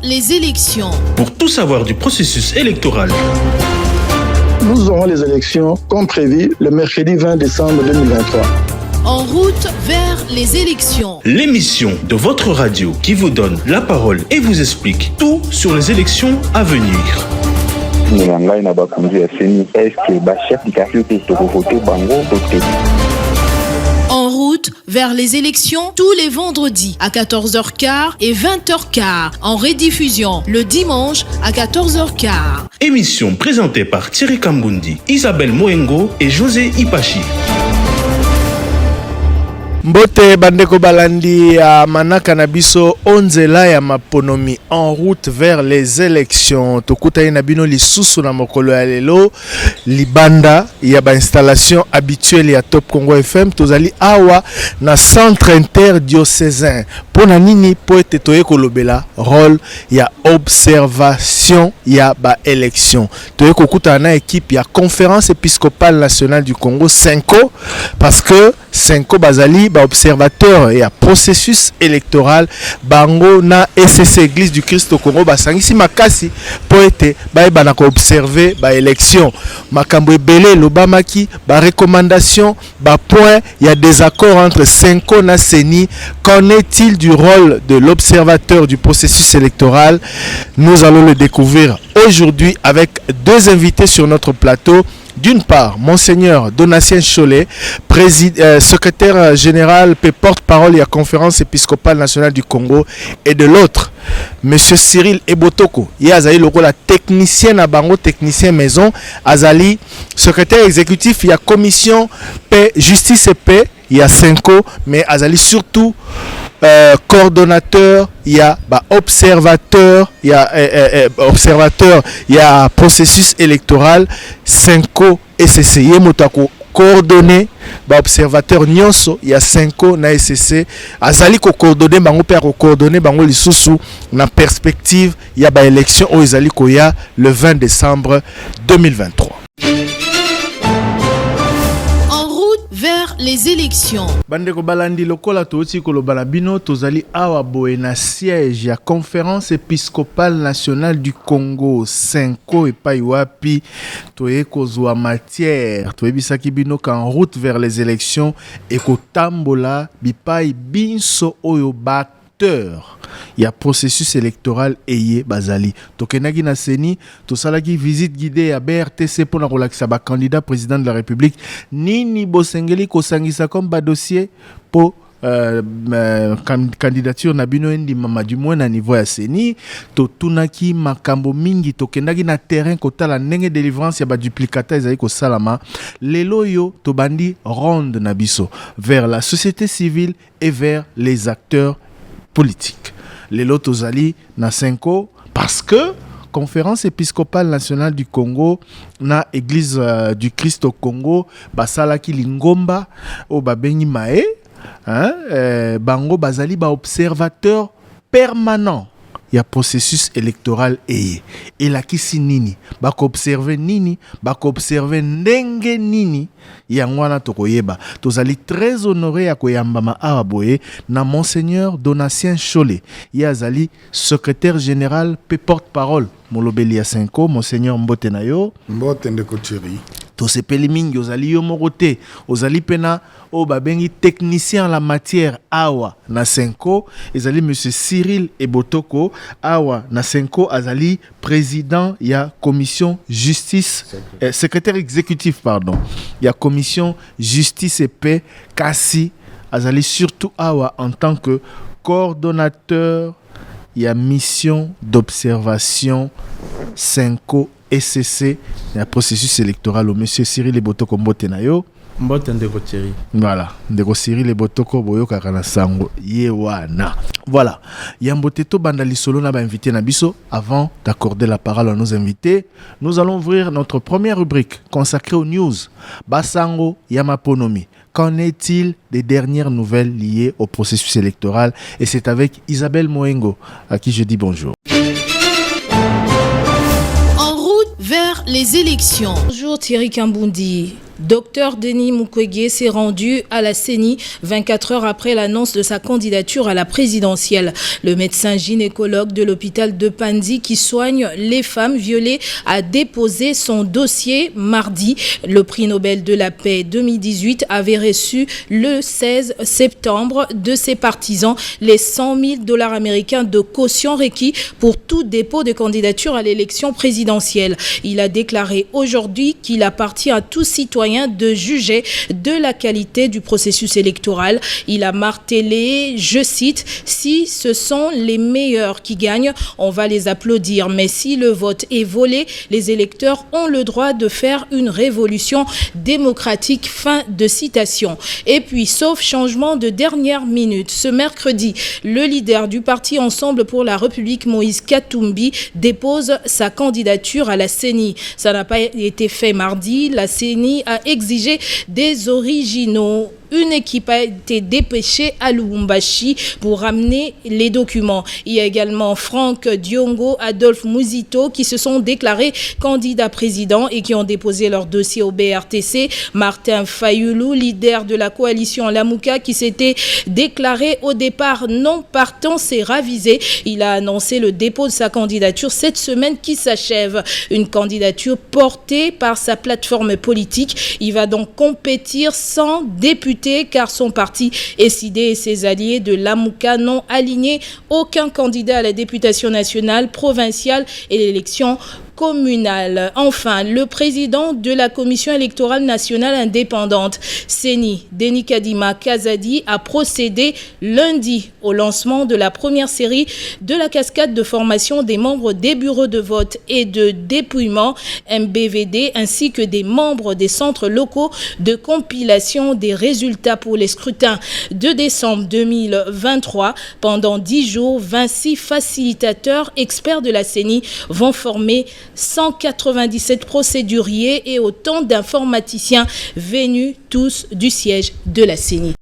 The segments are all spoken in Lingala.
les élections. Pour tout savoir du processus électoral. Nous aurons les élections comme prévu le mercredi 20 décembre 2023. En route vers les élections. L'émission de votre radio qui vous donne la parole et vous explique tout sur les élections à venir. En route vers les élections tous les vendredis à 14h15 et 20h15. En rediffusion le dimanche à 14h15. Émission présentée par Thierry Kambundi, Isabelle Moengo et José Ipachi. Mbote bandeko balandi ya manaka na biso onzela ya maponomi en route vers les élections. Tokuta ina bino lisusu na mokolo ya lelo libanda ya ba installation habituelle ya Top Congo FM tozali awa na centre interdiocésain. Pona nini po ete toye kolobela rôle ya observation ya ba élection. Toye kokuta na équipe ya conférence épiscopale nationale du Congo Senko parce que Senko bazali ba observateur et a processus électoral bango na SCC Église du Christ au Congo basangisi makasi po ete ba na ko observer ba élection makambo ebele lobamaki ba recommandation ba point il y a des accords entre Senko na Seni. Qu'en est-il du rôle de l'observateur du processus électoral? Nous allons le découvrir aujourd'hui avec deux invités sur notre plateau. D'une part, Monseigneur Donatien Cholet, secrétaire général et porte-parole de la Conférence épiscopale nationale du Congo. Et de l'autre, Monsieur Cyril Ebotoko, il y a Azali la technicien à Bango, technicien maison, Azali, secrétaire exécutif, il y a commission paix, justice et paix, il y a Senko, mais Azali surtout coordonnateur, il y a observateur, il y a observateur, il y a processus électoral, Senko SCC, Yemotako coordonné, observateur Nyonso, il y a Senko na SCC, Azali ko coordonné, bango père ko coordonné, bango lisusu na perspective, il y a élection au Azali ko ya le 20 décembre 2023. Vers les élections. Bandeko balandi lokola tooti kolobala bino tozali awa boye na siège ya conférence épiscopale nationale du Congo Senko epai wapi toye kozwa matière toyebisaki bino qu'en route vers les élections ekotambola bipai binso oyo acteur il y a processus électoral eye bazali tokenaki na Seni tosalaki visite guidée à BRTC pour na kolakisa ba candidat président de la République nini bosengeli kosangisa comme ba dossier pour candidature na bino endi mama du moins na niveau ya Seni totunaki makambo mingi tokendaki na terrain kotala ndenge délivrance ya ba duplicata ezali ko salama lelo yo tobandi ronde na biso vers la société civile et vers les acteurs politiques. Les Lotozali na Senko parce que Conférence épiscopale nationale du Congo na Église du Christ au Congo basalaki lingomba o babengi mae bango bazali ba observateur permanent. Il y a processus électoral et la kisi nini bako observer nini bako observer ndenge nini yangwana tokoyeba tozali très honoré ya koyambama araboye na Monseigneur Donatien Cholet yazali secrétaire général pe porte-parole molobeli ya Senko Monseigneur Mbote nayo Mbote ndeko Thierry tosepeli mingi ozali yo moko te ozali pena o babengi technicien en la matière awa na Senko ezali monsieur Cyril Ebotoko awa na Senko azali président ya commission justice secrétaire exécutif pardon ya commission justice et paix kasi azali surtout awa en tant que coordonnateur ya mission d'observation Senko SCC, il y a processus électoral au monsieur Cyril Ebotoko Mbote nayo. Mbote ndeko Thierry. Voilà, ndeko Cyril Ebotoko boyo kakana sango yewana. Voilà, Yambote to bandali solo na ba invité na biso. Avant d'accorder la parole à nos invités, nous allons ouvrir notre première rubrique consacrée aux news. Basango Yamaponomi. Qu'en est-il des dernières nouvelles liées au processus électoral? Et c'est avec Isabelle Moengo à qui je dis bonjour. Vers les élections. Bonjour Thierry Kambundi. Dr Denis Mukwege s'est rendu à la CENI 24 heures après l'annonce de sa candidature à la présidentielle. Le médecin gynécologue de l'hôpital de Panzi qui soigne les femmes violées a déposé son dossier mardi. Le prix Nobel de la paix 2018 avait reçu le 16 septembre de ses partisans les $100,000 américains de caution requis pour tout dépôt de candidature à l'élection présidentielle. Il a déclaré aujourd'hui qu'il appartient à tout citoyen de juger de la qualité du processus électoral. Il a martelé, je cite, « Si ce sont les meilleurs qui gagnent, on va les applaudir. Mais si le vote est volé, les électeurs ont le droit de faire une révolution démocratique. » Fin de citation. Et puis, sauf changement de dernière minute, ce mercredi, le leader du parti Ensemble pour la République, Moïse Katumbi, dépose sa candidature à la CENI. Ça n'a pas été fait mardi. La CENI a exigé des originaux. Une équipe a été dépêchée à Lubumbashi pour ramener les documents. Il y a également Franck Diongo, Adolphe Mouzito qui se sont déclarés candidats présidents et qui ont déposé leur dossier au BRTC. Martin Fayoulou, leader de la coalition Lamouka, qui s'était déclaré au départ non partant, s'est ravisé. Il a annoncé le dépôt de sa candidature cette semaine qui s'achève. Une candidature portée par sa plateforme politique. Il va donc compétir sans député car son parti SID et ses alliés de Lamouka n'ont aligné aucun candidat à la députation nationale, provinciale et l'élection communale. Enfin, le président de la Commission électorale nationale indépendante, CENI, Denis Kadima Kazadi, a procédé lundi au lancement de la première série de la cascade de formation des membres des bureaux de vote et de dépouillement MBVD ainsi que des membres des centres locaux de compilation des résultats pour les scrutins de décembre 2023. Pendant 10 jours, 26 facilitateurs experts de la CENI vont former 197 procéduriers et autant d'informaticiens venus tous du siège de la CENI.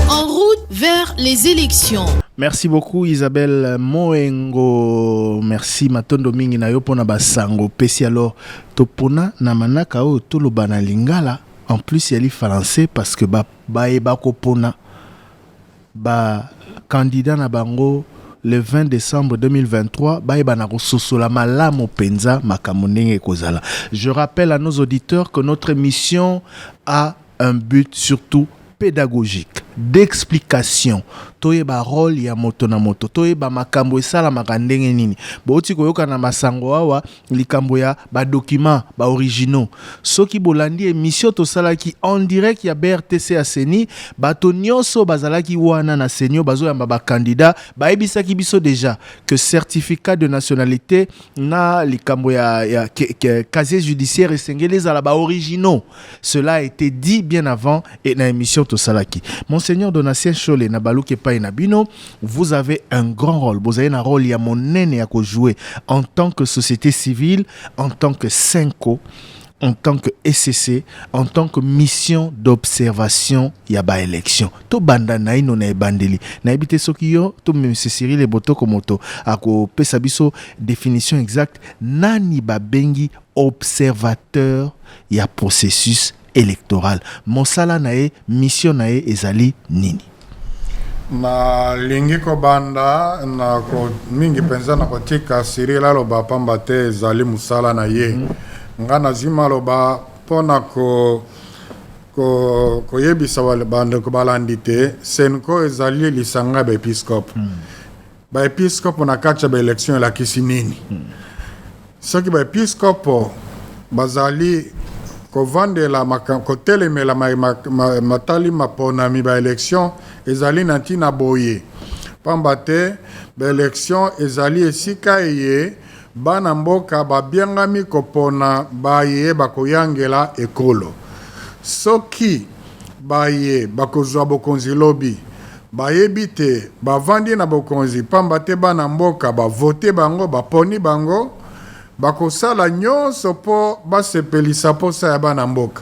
En route vers les élections. Merci beaucoup Isabelle Moengo. Merci Matondo mingi na yo pona basango. Pesi alors topona na manaka o toloba na lingala. En plus il y a français parce que ba ko pona ba candidat na bango le 20 décembre 2023, je rappelle à nos auditeurs que notre émission a un but surtout pédagogique, d'explication. Toyeba rôle ya moto na moto, toyeba makambo esala makandenge nini. Boti koyoka na masango awa likambo ya ba document ba originaux. Soki bolandi émission to salaki en direct ya BRTC à CENI, bato nyonso bazalaki wana na CENI bazo ya ba candidat, ba ebisaki biso déjà que certificat de nationalité na likambo ya casier judiciaire esengeli za ba originaux. Cela a été dit bien avant et na émission to salaki. Monseigneur Donatien Cholé na baluke Nabino, vous avez un grand rôle. Vous avez un rôle ya monene à jouer en tant que société civile, en tant que Senko, en tant que SCC, en tant que mission d'observation ya ba élection. To banda na ino na bandeli. Na ebite sokiyo to monsieur Cyril Eboto komoto ako pesa biso définition exacte nani ba bengi observateur ya processus électoral. Mosala nae mission nae ezali nini? Na lingi ko banda na ko mingi penza na kotika Cyril aloba pamba te zali musala na ye nga nazima aloba pona ko yebisa wale bande ko balandite senko ezali lisanga ba episcope ba episcope na kacha ba election la kisinini soki ba episcope bazali ko vande la ko teleme la matali mapona mi ba election ezali nantina boye pambate ba election ezali esika eye bana mboka babiangami kopona baye bakoyangela ekolo soki baye bakozwa bokonzi lobi bayebi te bavandi na bokonzi pambate bana mboka bavote bango baponi bango bakosala nyonso po basepelisa posa ya bana mboka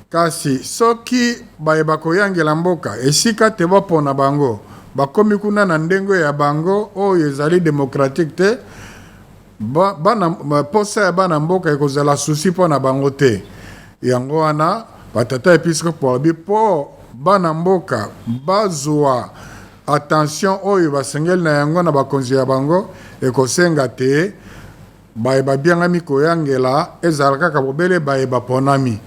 kasi soki baye bakoyangela mboka esika te bapona bango bakomi kuna na ndengo ya bango oyo ezali démocratique te bana posa ya bana mboka ekozala souci mpona bango te yango wana batata episcope abi mpo bana mboka bazwa attention oyo basengeli na yango na bakonzi ya bango ekosenga te bayeba biangami koyangela ezala kaka bobele bayeba ponami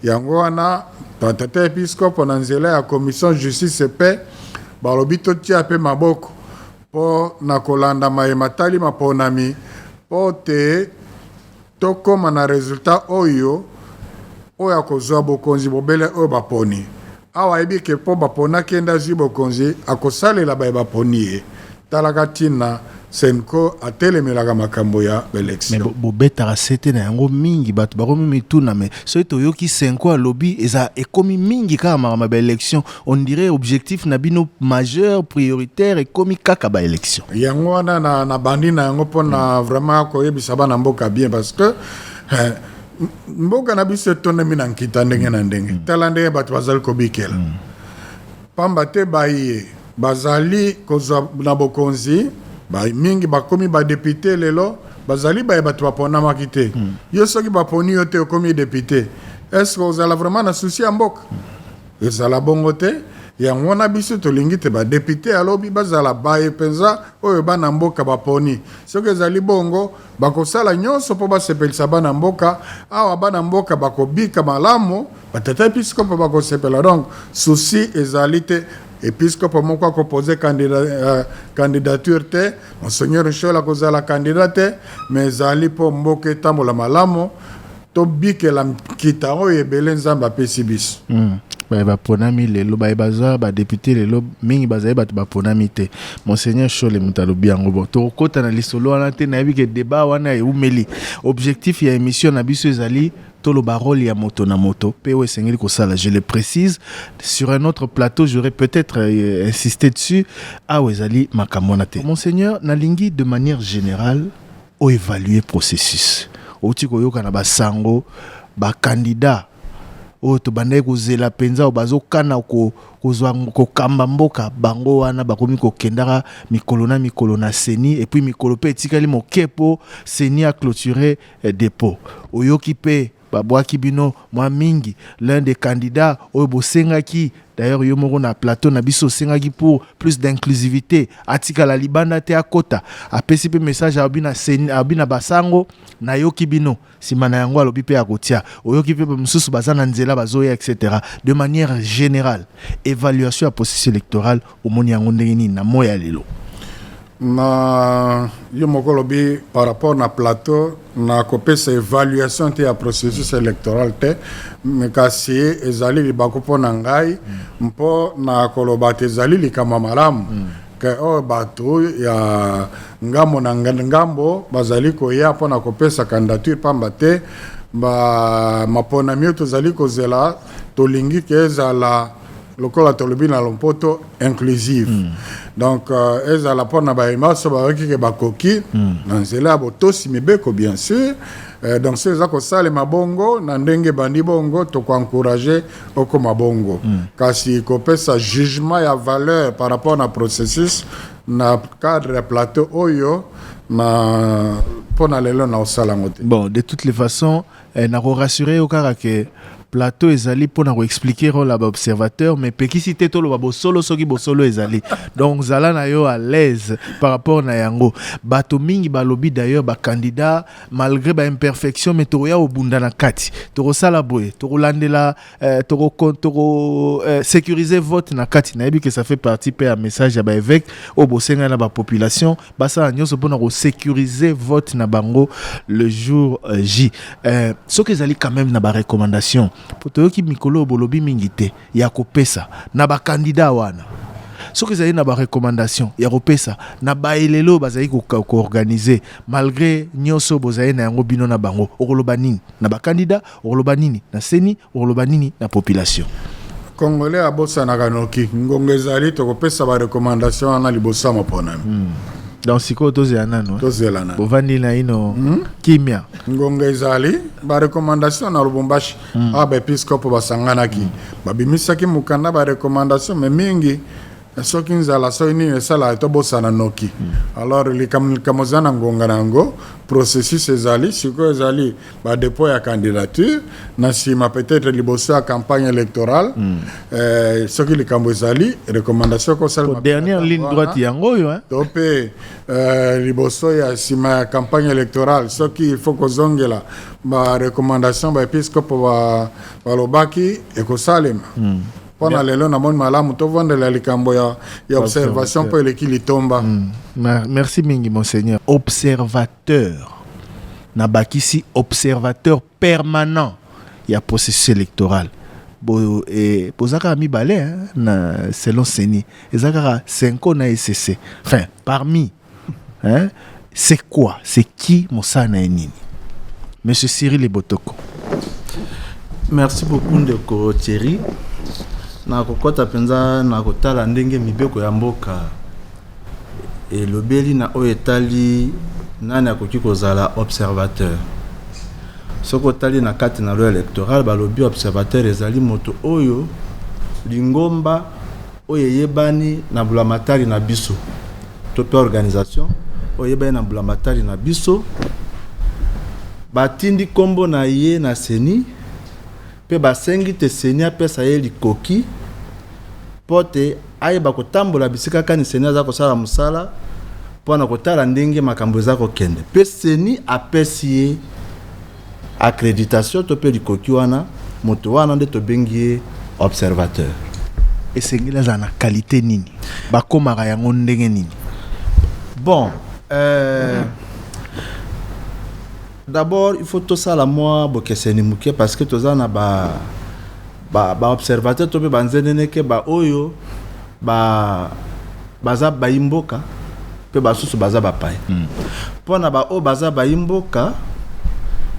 yango wana batata episcope na nzela ya commission justice et paix balobi totia mpe maboko mpo na kolanda mayema tali maponami mpo te tokóma na resultat oyo akozwa bokonzi bobele oyo baponi awa yebi ke mpo baponaki ende azwi bokonzi akosalela baye baponi ye talaka ntina senko atelemelaka makambo ya baelection mais bobetaka sete na yango mingi bato bakomi mituna mais soki toyoki senko alobi eza ekomi mingi kaka makambo ya baelection on dirait objectif na bino majeur prioritaire ekomi kaka baelection yango wana na bandi na yango mpona vraiment koyebisa bana mboka bien parce que mboka na biso etondami na nkita ndenge na ndenge tala ndenge bato bazali kobikela pamba te baye bazali kozwa na bokonzi mingi bakomi badepute lelo bazali baye bato baponamaki te yo soki baponi yo te okomi depute estce ozala vraiment na susi ya mboka ezala bongo te yango wana biso tolingi te badepute alobi bazala baye mpenza oyo bana mboka baponi soki ezali bongo bakosala nyonso mpo basepelisa bana mboka awa bana mboka bakobika malamu batata episcope bakosepela donc susi ezali te episcope moko akopose candidature te monseigneur Richel akozala candidat te mais ezali mpo mboka etambola malamu tobikela nkita oyo ebele nzambe apesi biso baponami lelo bazwa badepute lelo mingi bazali bato baponami te monseigneur Chole mutalobi yango bo tokota na lisolo wana te nayebi ke débat wana eumeli objectif ya émission na biso ezali toloba rôle ya moto na moto pe o esengeli kosala je le précise sur un autre plateau j'aurais peut-être insisté dessus ezali makambo na te monseigneur nalingi de manière générale o évaluer processus oti koyoka na basango candidat oyo tobandaki kozela mpenza oyo bazokana kokamba mboka bango wana bakomi kokendaka mikolo na seni epuis mikolo mpe etikali moke mpo seni a clôturé dépôt oyoki mpe babwaki bino mwa mingi l'un des candidats oyo bosengaki d'ailleurs yo moko na plateau na biso osengaki pour plus d'inclusivité atikala libanda te akota apesi mpe message abi na basango na yoki bino nsima na yango alobi mpe akotia oyoki mpe mosusu baza na nzela bazoya etc. De manière générale évaluation ya processus électoral omoni yango ndenge nini na moya lelo na yo moko lobi par rapport na plateau na kopesa évaluation te ya processus électoral te me kasi ezali libako mpo na ngai mpo na koloba te ezali likama malamu ke oyo bato ya ngambo na ngambo bazali koya mpo na kopesa candidature pamba te maponami oyo tozali kozela tolingi ke ezala lokola tolobi na lompoto inclusive donc ezala mpona bayemaso bayoki ke bakoki na nzela ya botosi mibeko bien sûr donc so eza kosalema bongo na ndenge bandi bongo tokoencourage okoma bongo kasi kopesa jugement ya valeur par rapport na processus na cadre ya plateau oyo na mpona lelo na osala yango te bon de toutes les façons nako rassurer okaka ke plateau ezali pour nous expliquer rôle à observateur mais pekisi te tolo bosolo soki bosolo ezali donc zala na yo à l'aise par rapport na yango bato mingi balobi d'ailleurs ba candidat malgré ba imperfection mais toya obunda na kati toko sala boye toko landela toko sécuriser vote na kati na yebi que ça fait partie pe un message à ba évêque au bosenga na ba population basa nyoso pour nous sécuriser vote na bango le jour J soki ezali quand même na ba recommandation potoyoki mikolo bolobi mingi te ya kopesa na ba candidat wana soki ezali na ba recommandation ya kopesa na baelelo bazali ko-organiser malgré nyonso bozali na yango bino na bango okoloba nini na ba candidat okoloba nini na seni okoloba nini na population Congolais abosanaka noki ngongo ezali tokopesa ba recommandation wana liboso mapona dans siko tozela nano bovandi na ino kimia ngongo ezali ba recommandation na Lubumbashi ba episcope basanganaki babimisaki mukanda ba recommandation mais mingi soki nzala so nini esala etobosana noki alors likambo eza na ngonga na yango processus ezali sikoyo ezali badépôt ya candidature na nsima peut-être liboso ya campagne électorale soki likambo ezali recommandation kosala dernière ligne droite yango oyo to mpe liboso ya nsima ya campagne électorale soki il faut kozongela barecommandation baepiscope balobaki ekosalema Pendant les longs, on a la likambo ya observation pour l'équilibre tomba. Merci mingi monseigneur. Observateur. Nabakisi observateur permanent. Il y a processus électoral. Et posaka mi balé na selon Seni. Ezaka 5 ans na SCC. Enfin, parmi c'est quoi? C'est qui Moussana Nini? Monsieur Cyril Ebotoko. Merci beaucoup Ndeko Thierry. Na kokota penza na kotala ndenge mibeko ya mboka et lobeli na oyetali nani akoki kozala observateur soko tali na kati na loi électorale balobi observateur ezali moto oyo lingomba oyeyebani na bulamatari na biso to pe organisation oyebani na bulamatari na biso batindi kombo na ye na seni pe basengi te seni apesa ye likoki pote ayeba kotambola bisika kani seni aza kosala musala pona kotala ndenge makambo eza kokende pe seni apesi ye accréditation to pe likoki wana moto wana nde tobengi ye observateur esengeli aza na qualité nini bakomaka yango ndenge nini? Bon d'abord il faut tout ça la moi bokeseni muke parce que toza na ba observateur to be banzenene ke ba oyo baza baimboka pe basusu baza bapai pona ba o baza baimboka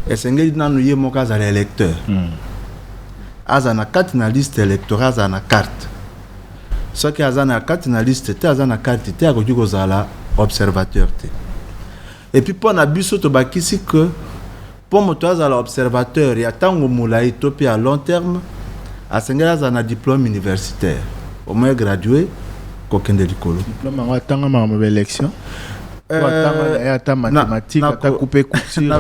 esengeli nanu ye moka za électeur aza na carte na liste électorale aza na carte soki aza na carte na liste te aza na carte te akoki kozala observateur te. Et puis pour na biso to bakisi que pour moto azala observateur ya tango mulai to pe à long terme asengela za na diplôme universitaire au moins gradué kokende likolo diplôme ngo tanga ma élection ata mathématique ata couper couture na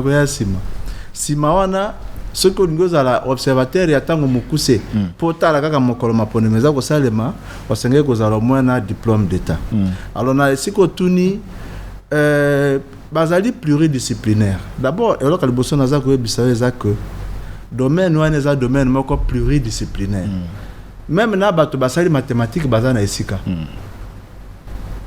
goya sima wana ce que nous ala observateur ya tango mukuse potala kaka mokolo mapone meza ko salema wasengela ko zala au moins na diplôme d'état alors na siko tuni bazali pluridisciplinaire. D'abord, et alors que le bosso naza ko bisawe za que domaine wana za domaine moko pluridisciplinaire. Même na bato basali mathématiques bazana esika.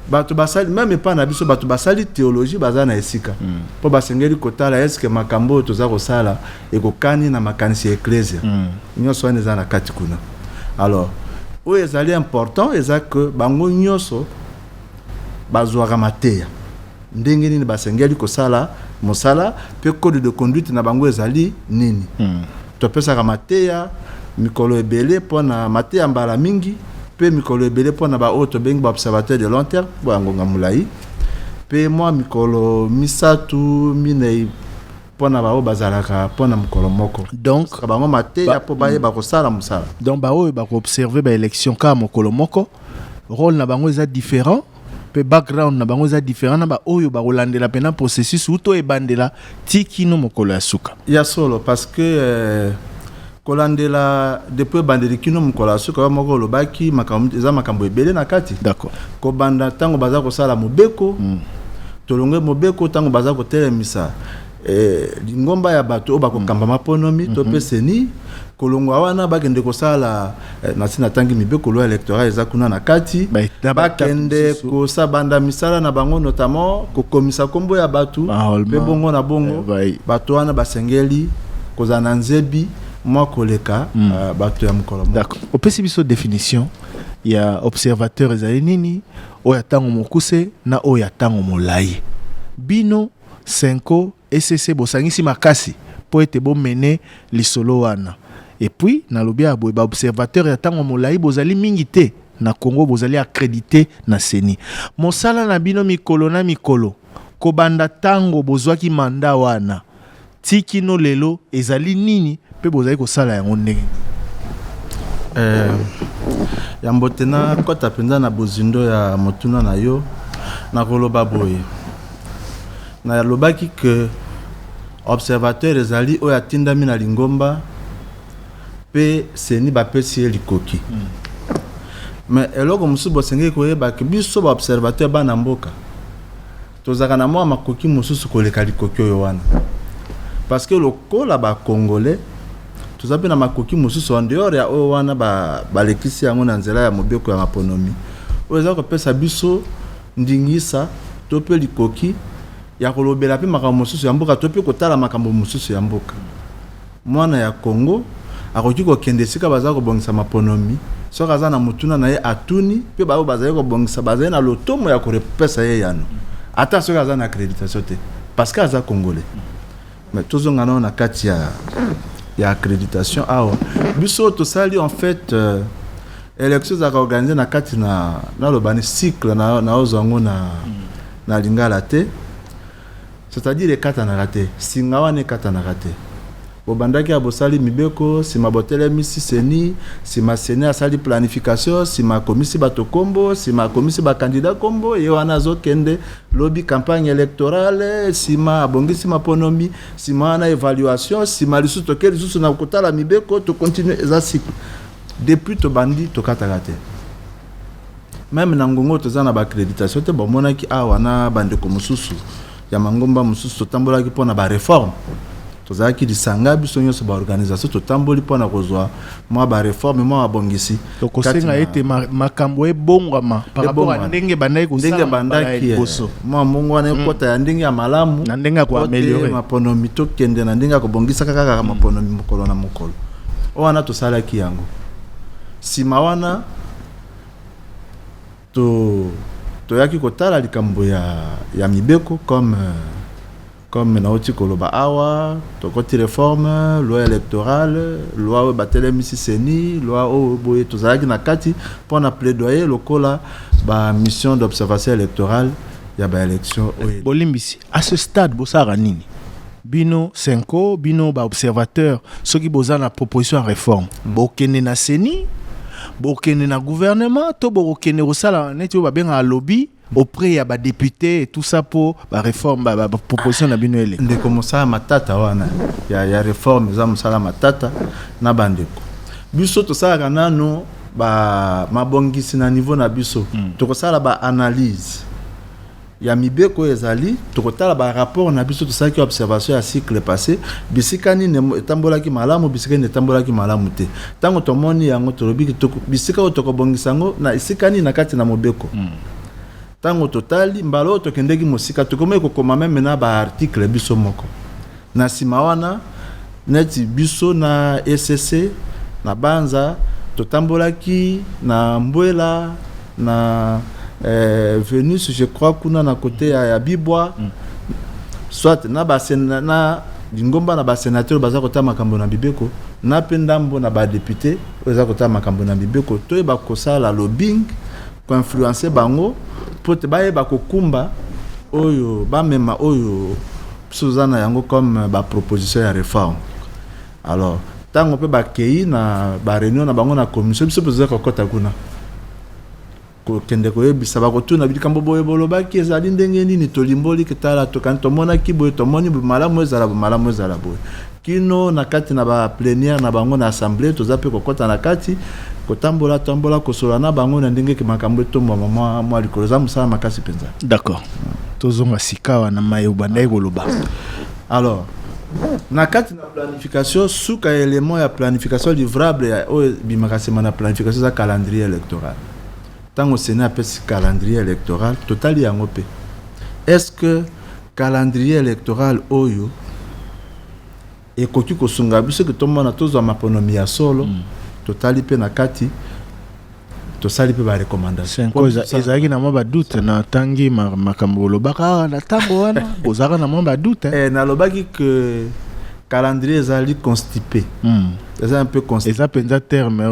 Bato basali même pas na biso bato basali théologie bazana esika. Po basengeli kotala est-ce que makambo toza ko sala e ko kani na makanisi ecclesia. Nyoso wana za na kati kuna. Alors, o ezali important eza que bango nyoso bazwa mateya. Ndenge nini basengeli kosala mosala pe code de conduite na bango ezali nini to pesa ka mateya mikolo ebele pona mateya mbala mingi pe mikolo ebele pona ba auto bengi ba observateur de long terme bo ngonga mulai pe moi mikolo misatu minei pona ba o bazalaka pona mikolo moko donc bango mateya po baye ba kosala mosala donc ba o ba ko observer ba élection ka mokolo moko rôle na bango eza différent pe background na bango za différent na ba oyo ba rolandela pena processus uto e bandela tikino mokolo ya suka ya solo parce que kolandela depuis bandeli kino mokolo ya suka moko lobaki makambo eza makambo ebele na kati d'accord ko banda tango baza ko sala mobeko tolonge mobeko tango baza ko telemisa ngomba ya bato ba ko kamba maponomi to peseni kolongwa wana bakende kosala na sina tangi mibeko loi électorale eza kuna na kati bakende kosa banda misala na bango notamment ko komisa kombo ya batu pe bongo na bongo bato wana basengeli kozana nzebi mwa koleka bato ya mukolo. D'accord. Opesi biso définition ya observateur ezali nini oya tango mokuse na oya tango molai bino 5 SCC bosangisi makasi po ete bo mene lisolo wana. Et puis na lobia boye ba observateur ya tango molai bozali mingi te na Congo bozali accrédité na seni mosala na bino mikolo na mikolo ko banda tango bozwaki manda wana tikino lelo ezali nini pe bozali ko sala yango ndenge ya mbotena kota penza na bozindo ya motuna na yo na koloba boye na lobaki que observateur ezali oyo atindami na lingomba pe seni bapesi ye likoki mais eloko mosusu bosengeli koyeba ke biso baobservateur bana mboka tozalaka na mwa makoki mosusu koleka likoki oyo wana parce que lokola bacongolais toza mpe na makoki mosusu en dehors ya oyo wana balekisi yango na nzela ya mobeko ya maponomi oyo eza kopesa biso ndingisa to mpe likoki ya kolobela mpe makambo mosusu ya mboka to mpe kotala makambo mosusu ya mboka mwana ya Congo akoki kokende esika baza kobongisa maponomi soki aza na motuna na ye atuni mpe baoyo bazali kobongisa bazali na lotomo ya korepesa ye yano ata soki aza na accréditation te parce que aza congolais mais tozonga nao na kati ya accréditation awa biso tosali en fait élection ezalaka organisé na kati na lobani cycle na ozwango na lingala te c'est-à-dire ekatanaka te singa wana ekatanaka te bobandaki ya bosali mibeko sima botelemisi seni sima seni asali planification sima komisi bato kombo sima komisi bakandida kombo ye wana azokende lobi campagne électorale sima abongisi maponomi sima wana évaluation sima lisusu toke lisusu na kotala mibeko to continue eza cycle depuis tobandi tokataka te même na ngongo toza na baccréditation te bomonaki awa na bandeko mosusu ya mangomba mosusu totambolaki mpona baréforme tozalaki lisanga biso nyonso baorganisation totamboli mpona kozwa mwa baréforme mwa babongisi tokosenga ete makambo ebongwama par rapport a ndenge bandaki kosala liboso mwa mbongo wana ekota ya ndenge ya malamu na ndenge ya koameliore maponomi tokende na ndenge ya kobongisa kaka maponomi mokolo na mokolo oyo wana tosalaki yango nsima wana toyaki kotala likambo ya mibeko comme nauti koloba awa tokoti réforme loi électorale loi oyo batelemisi seni loi oyo boye tozalaki na kati mpona plaidoyer lokola mission d'observation électorale ya baélection oyo bolimbisi à ce stade bosalaka nini bino senko bino baobservateur soki boza na proposition ya réforme bokende na seni bokende na gouvernement to bokende kosala neti oyo babengaka lobby auprès ya député et tout ça pour la réforme la proposition na bino ele ndeko mosala matata wana ya réforme za mosala matata na bandeko biso tosalaka nano mabongisi na niveau na biso tokosala analyse ya mibeko ezali tokotala rapport na biso tosalaki observation ya cycle passé bisika nini etambolaki malamu bisika nini etambolaki malamu te tango tomoni yango tolobi bisika oyo tokobongisa yango na esika nini na kati na mobeko tango totali mbalo tokendeki mosika tokomai kokoma meme na baarticle biso moko na nsima wana neti biso na ECC na banza totambolaki na mbwela na Venus je crois kuna na côté ya Bibwa soit na basena na lingomba na basénateur baza kota makambo na bibeko na pendambo na ba député baza kota makambo na bibeko to ba kosala lobbying ko influencer bango pote baye bakokumba oyo bamema oyo suzana yango comme ba proposition ya réforme alors tango pe bakei na ba réunion na bango na commission biso besoin kokota kuna ko kende ko yebisa bakotuna bikambo boye bolobaki ezali ndenge nini tolimboli ketala tokanto mona kiboye tomoni malamu ezala boye kino na kati na ba plénière na bango na assemblée tozape kokota na kati kotambola kosola na bango na ndenge ke makambo etomba mwa likolo za musala makasi penza. D'accord. Tozonga sikawa na mayo bandai koloba. Alors na kati na planification suka élément ya planification livrable ya bimakasema na planification za calendrier électoral. Tango Sénat apesi calendrier électoral total yango pe. Est-ce que calendrier électoral oyo ekoki kosunga biso ke tomona tozwa maponomi ya solo totali pe na kati tosali pe ba recommandation ko ezaki na mwa ba doute na tangi makambo lobaka na tango wana ozaka na mwa ba doute na lobaki que calendrier ezali constipé c'est un peu constipé eza penza terme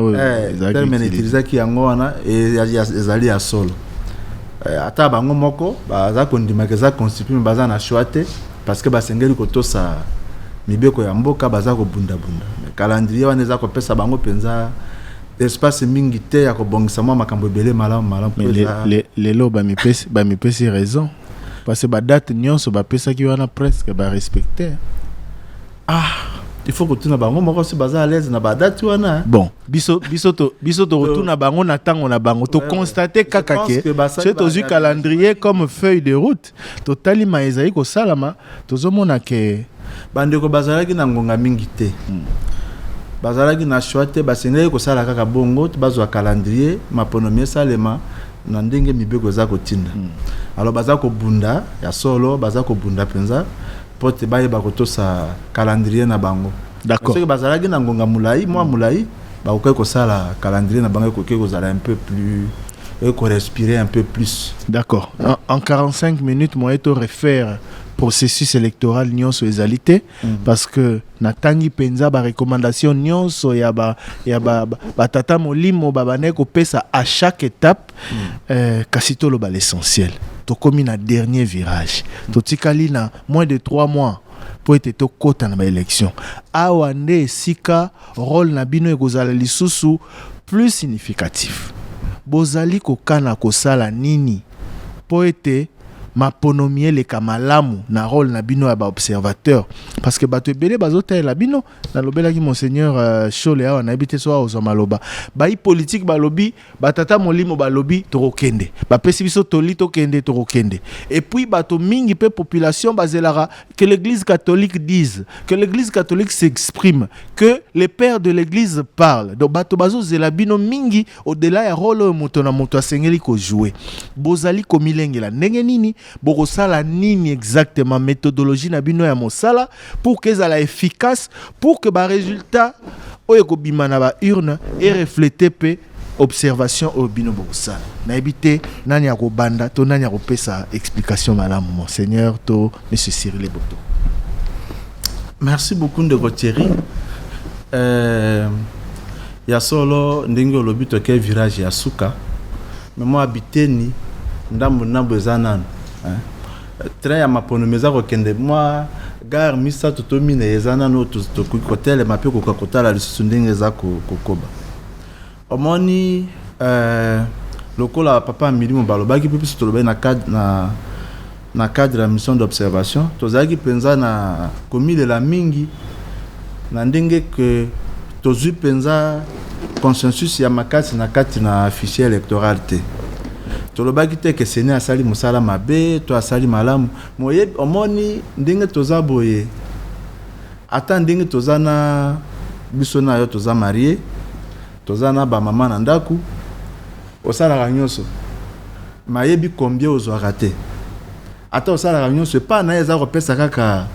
terme utilisé ki yango wana ezali ya solo ata bango moko baza kondima ke za constipé baza na choix parce que basengeli kotosa mibeko ya mboka baza ko bunda calendrier wana eza ko pesa bango penza espace mingi te ya kobongisa mwa makambo ebele malamu mais lelo bamipesi raison parce que badate nyonso bapesaki wana presque barespecte. Il faut que tu na bango moko si baza à l'aise na badate wana. Bon, biso to retourna bango na tango na bango to constater kaka ke c'est tozu calendrier comme feuille de route totali maezai ko salama tozomona ke bandeko bazalaki na ngonga mingi te. Bazalaki na choix te basengeli ko sala kaka bongo bazwa calendrier maponomi salema na ndenge mibeko za kotinda. Alors baza ko bunda ya solo baza ko bunda penza pote baye bakotosa calendrier na bango. D'accord. Parce que bazalaki na ngonga mulai moi mulai bakokai ko sala calendrier na bango ko kozala un peu plus et qu'on respirer un peu plus. D'accord. En 45 minutes moi to refaire processus électoral nyonso ezalité parce que natangi penza ba recommandation nyonso ya ba tata molimo babane ko pesa à chaque étape kasito lo ba l'essentiel to komi na dernier virage to tikali na moins de 3 mois pour être to kota na ba élection awa nde sika rôle na bino ekozala lisusu plus significatif bozali kokana kosala nini pour être maponomie le kamalamu na rôle na bino ya ba observateur parce que bato ebele bazotela bino na lobela ki monseigneur Chole awa na habité so ozo maloba ba politique ba lobby batata molimo ba lobby torokende ba pesi biso toli tokende torokende et puis bato mingi pe population bazelara que l'église catholique dise que l'église catholique s'exprime que les pères de l'église parlent donc bato bazo zela bino mingi au-delà ya rôle moto na moto asengeli ko jouer bozali komilengela ndenge nini bokosala nini exactement méthodologie na bino ya mosala pour que ça la efficace pour que ba résultat oyo ko bima na ba urne et refléter pe observation au bino bokosala na ebité nani ya ko banda to nani ya ko pesa explication malamu monseigneur to monsieur Cyril Boto. Merci beaucoup de Thierry. Ya solo ndenge olobi to ke virage ya suka mais moi habiteni ndambo ezanana train ya maponomeza ko kende moi gare misa totomine ezanana to kotel mape ko kotala lisusu ndenge za kokoba omoni lokola papa milimo balobaki pipi tolobai na cadre ya mission d'observation tozaki penza na komile la mingi na ndenge que tozui penza consensus ya makasi na kati na fichier électoral te tolobaki te ke seni asali musala mabe to asali malamu moye omoni ndenge toza boye ata ndenge toza na biso na yo toza marié toza na ba mama na ndaku osala nyonso mayebi combien ozwaka te ata osala nyonso pa na eza kopesa kaka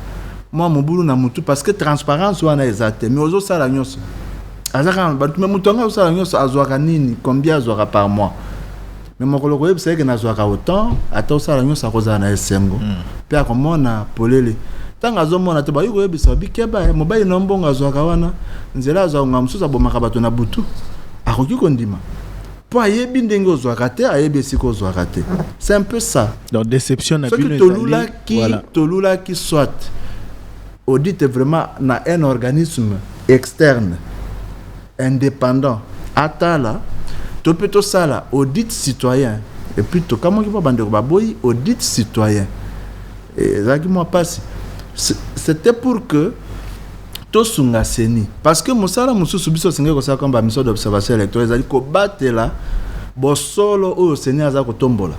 moi mobulu na mutu parce que transparence wana eza te mais ozosala nyonso azaka batu me mutu anga osala nyonso azwaka nini combien azwaka par mois mais mokolo ko yebisa ke nazwaka autant ata osala nyonso akozala na esengo pe akomona polele tanga azomona te bayi ko yebisa bikeba mobai na mbongo azwaka wana nzela azwanga mususa bomaka bato na butu akoki kondima po ayebi ndenge ozwaka te ayebi esiko ozwaka te c'est un peu ça donc déception na bino tolula qui soit audit vraiment na un organisme externe indépendant atala to peut sala audit citoyen et puis to comment qui va bandeko baboyi audit citoyen et zaki moi passe c'était pour que to sunga seni parce que mosala mususu biso singa ko sa comme mission d'observation électorale zali ko batela bosolo oyo seni aza kotombola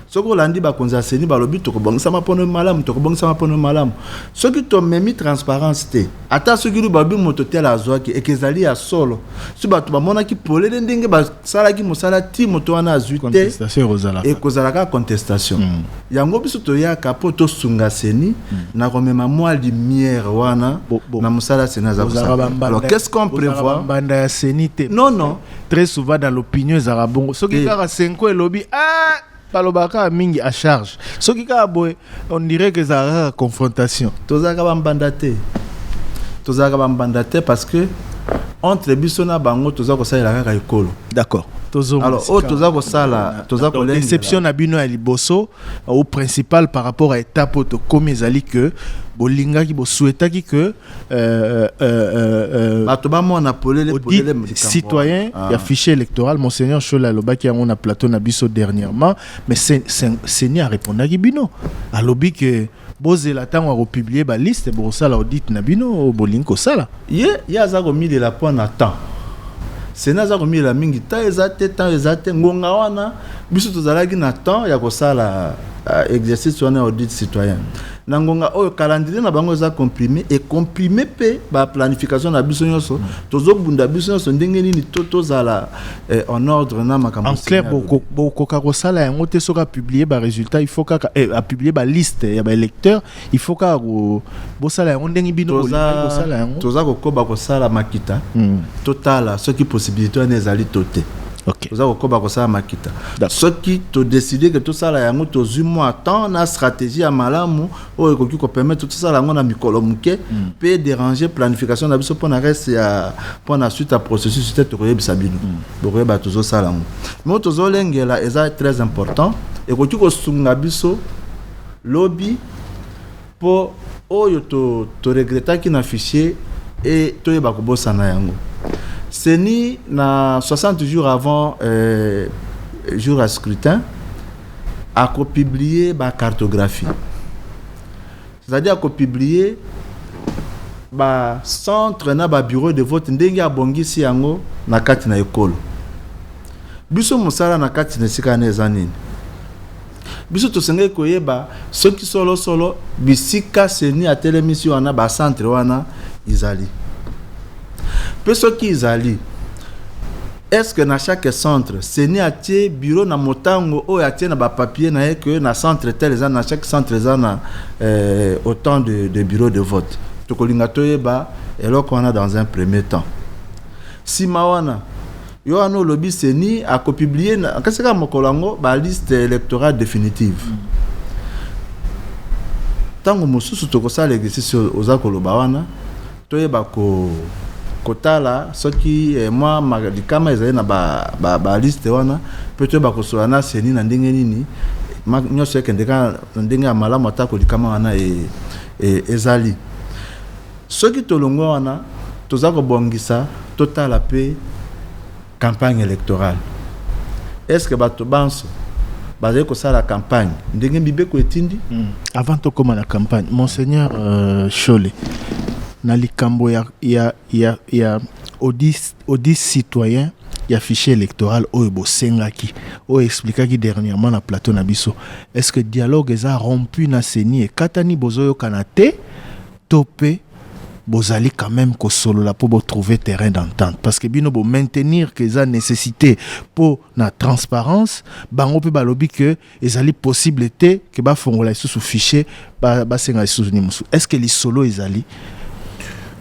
soko landi bakonza seni balobi to ko bongisa mapono malamu to ko bongisa mapono malamu soki to memi transparence te ata soki lu babi moto tela azwaki ekezali ya solo so bato bamona ki polele ndenge basala ki mosala ti moto wana azwite contestation rozala e kozala ka contestation yango biso to yaka po to sunga seni na komema moi lumière wana na mosala seni aza kosala. Alors qu'est-ce qu'on prévoit banda ya seni te non très souvent dans l'opinion zarabongo soki kaka 5 ans lobby balobaka mingi à charge soki kaka boy on dirait que ça confrontation tozaka bambanda te parce que entre biso na bango toza kosalela kaka ekolo. D'accord. Alors, toza kosala, toza kolengela. Déception na bino ya liboso au principal par rapport à étape to comme ezali que bolingaki bo souhaitaki que bato ba mona polele citoyen ya fichier électoral monseigneur Chola lobaki on a plateau na biso dernièrement mais c'est a répondaki bino alobi que bozela tango a publier ba liste bo sala audit na bino bolingo sala ye aza ko mili la point na temps Sénat a remis la mingi temps exact ngonga wana biso tozalaki na temps ya kosala exercice wana audit citoyen na ngonga oyo calendrier na bango za comprimé et comprimé pe ba planification na biso nyonso tozobunda biso nyonso ndenge nini tozala en ordre na makambo en clair boko kosala yango te soka publier ba résultat il faut kaka a publier ba liste ya ba électeurs il faut ka bo sala yango ndenge bino kosala yango toza kokoba kosala makita totala ce qui possibilité on ezali toté. Ok. Toza kokoba kosala makita. Ce qui te décider que tout ça la yango tozu mois temps na stratégie ya malamu o ekoki ko permettre tout ça la ngona mikolo muke peut déranger planification na biso pona reste ya pona suite à processus peut-être koyebisa bino. Bokoyeba tozo sala ngo. Mais tozo lengela eza très important ekoki ko sunga biso lobby po oyo to regrettaki na fichier et toyeba ko bosana yango. Seni na 60 jours avant jour à scrutin a publié ba cartographie. C'est-à-dire a publié ba centre na ba bureau de vote ndenge abongisi yango na kati na ekolo. Biso mosala na kati na sika na ezanini. Biso to senge koyeba ceux qui solo bisika seni a télémission wana ba centre wana izali. Ce qui est est-ce que dans chaque centre c'est ni à bureau na motango ou à na ba papier na que na centre tel dans chaque centre na autant de bureaux de vote to kolinga toyeba et là qu'on a dans un premier temps si mawana yo ano lobby c'est ni a publier qu'est-ce que mokolango ba liste électorale définitive tango mosusu to ko sala exercice aux akoloba wana toyeba ko kotala soki moi malikama ezali na ba liste wana peut-être ba kosolana seni na ndenge nini nyoso ekendeka ndenge ya malamu atako likama wana ezali soki tolongo wana toza kobongisa totala pe campagne électorale est-ce que bato banso bazali kosala campagne ndenge mbibeko etindi avant tokoma na campagne monseigneur Chole na likambo ya audit citoyen ya fichier électoral oyo bosengaki oyo expliquaki dernièrement na plateau na biso est-ce que dialogue eza rompu na seni et katani bozoyokana te topé bozali quand même kosolola pour trouver terrain d'entente parce que bino bo maintenir que eza nécessité pour na transparence bango pe balobi que ezali possibilité que ba fongola sous fichier ba senga sous nimusu est-ce que li solo ezali.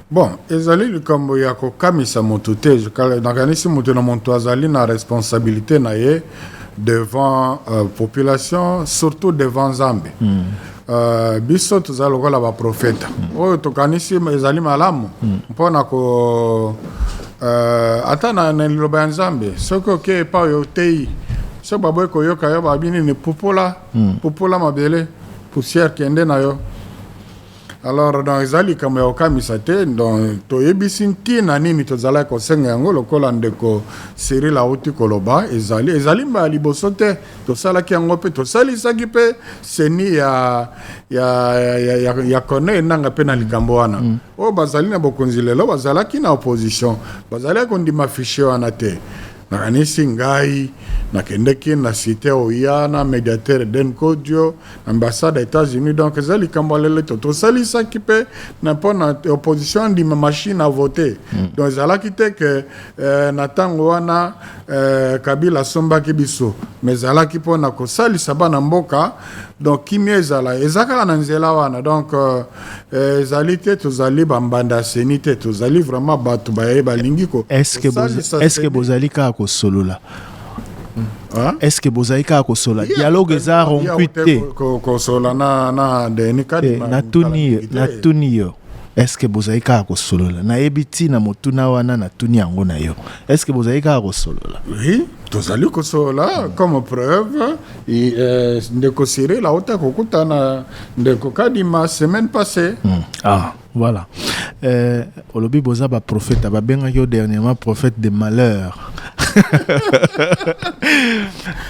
Bon, ezali likambo ya kokamisa moto te nakanisi moto na monto azali na responsabilité na ye devant population surtout devant Nzambe. Biso tozali lokola ba prophète. Oyo tokanisi ezali malamu mpona ko ata na liloba ya Nzambe soko ke pa yo tei so baboy ko yoka yo babini ni pupola mabele poussière kende na yo. Alors dans ezali kama yokamisa te donc toyebisi ntina nini tozala kosenga yango lokola ndeko Cyril lauti koloba ezali mba liboso te tosalaki yango pe tosalisaki pe seni ya kone nanga pe na likambo wana o bazali na bokonzi lelo bazalaki na opposition bazali kondima fichier wana te nakanisi ngai nakendeki na cité oyana médiateur Den Kodio ambassade États-Unis donc ezali kambalele tosalisa kipe na pona opposition di machine à voter donc ezalaki te que na tango wana Kabila sombaki biso mais ezalaki pona kosalisa bana mboka donc kimia ezaka na nzela wana donc ezali te tozali bambanda seni te tozali vraiment batu balingi ko est-ce que bozali ka ko solola. Est-ce que bozaika kosola dialogue eza rompu te kosola na denika na tuniyo est-ce que bozali kaka kosolola nayebi ntina motuna wana natuni yango na yo est-ce que bozali kaka kosolola? Oui, tozali kosolola comme preuve ndeko Cyril auta kokutana ndeko Kadima semaine passée. Ah, voilà. Olobi boza ba prophète babenga yo dernièrement prophète de malheur.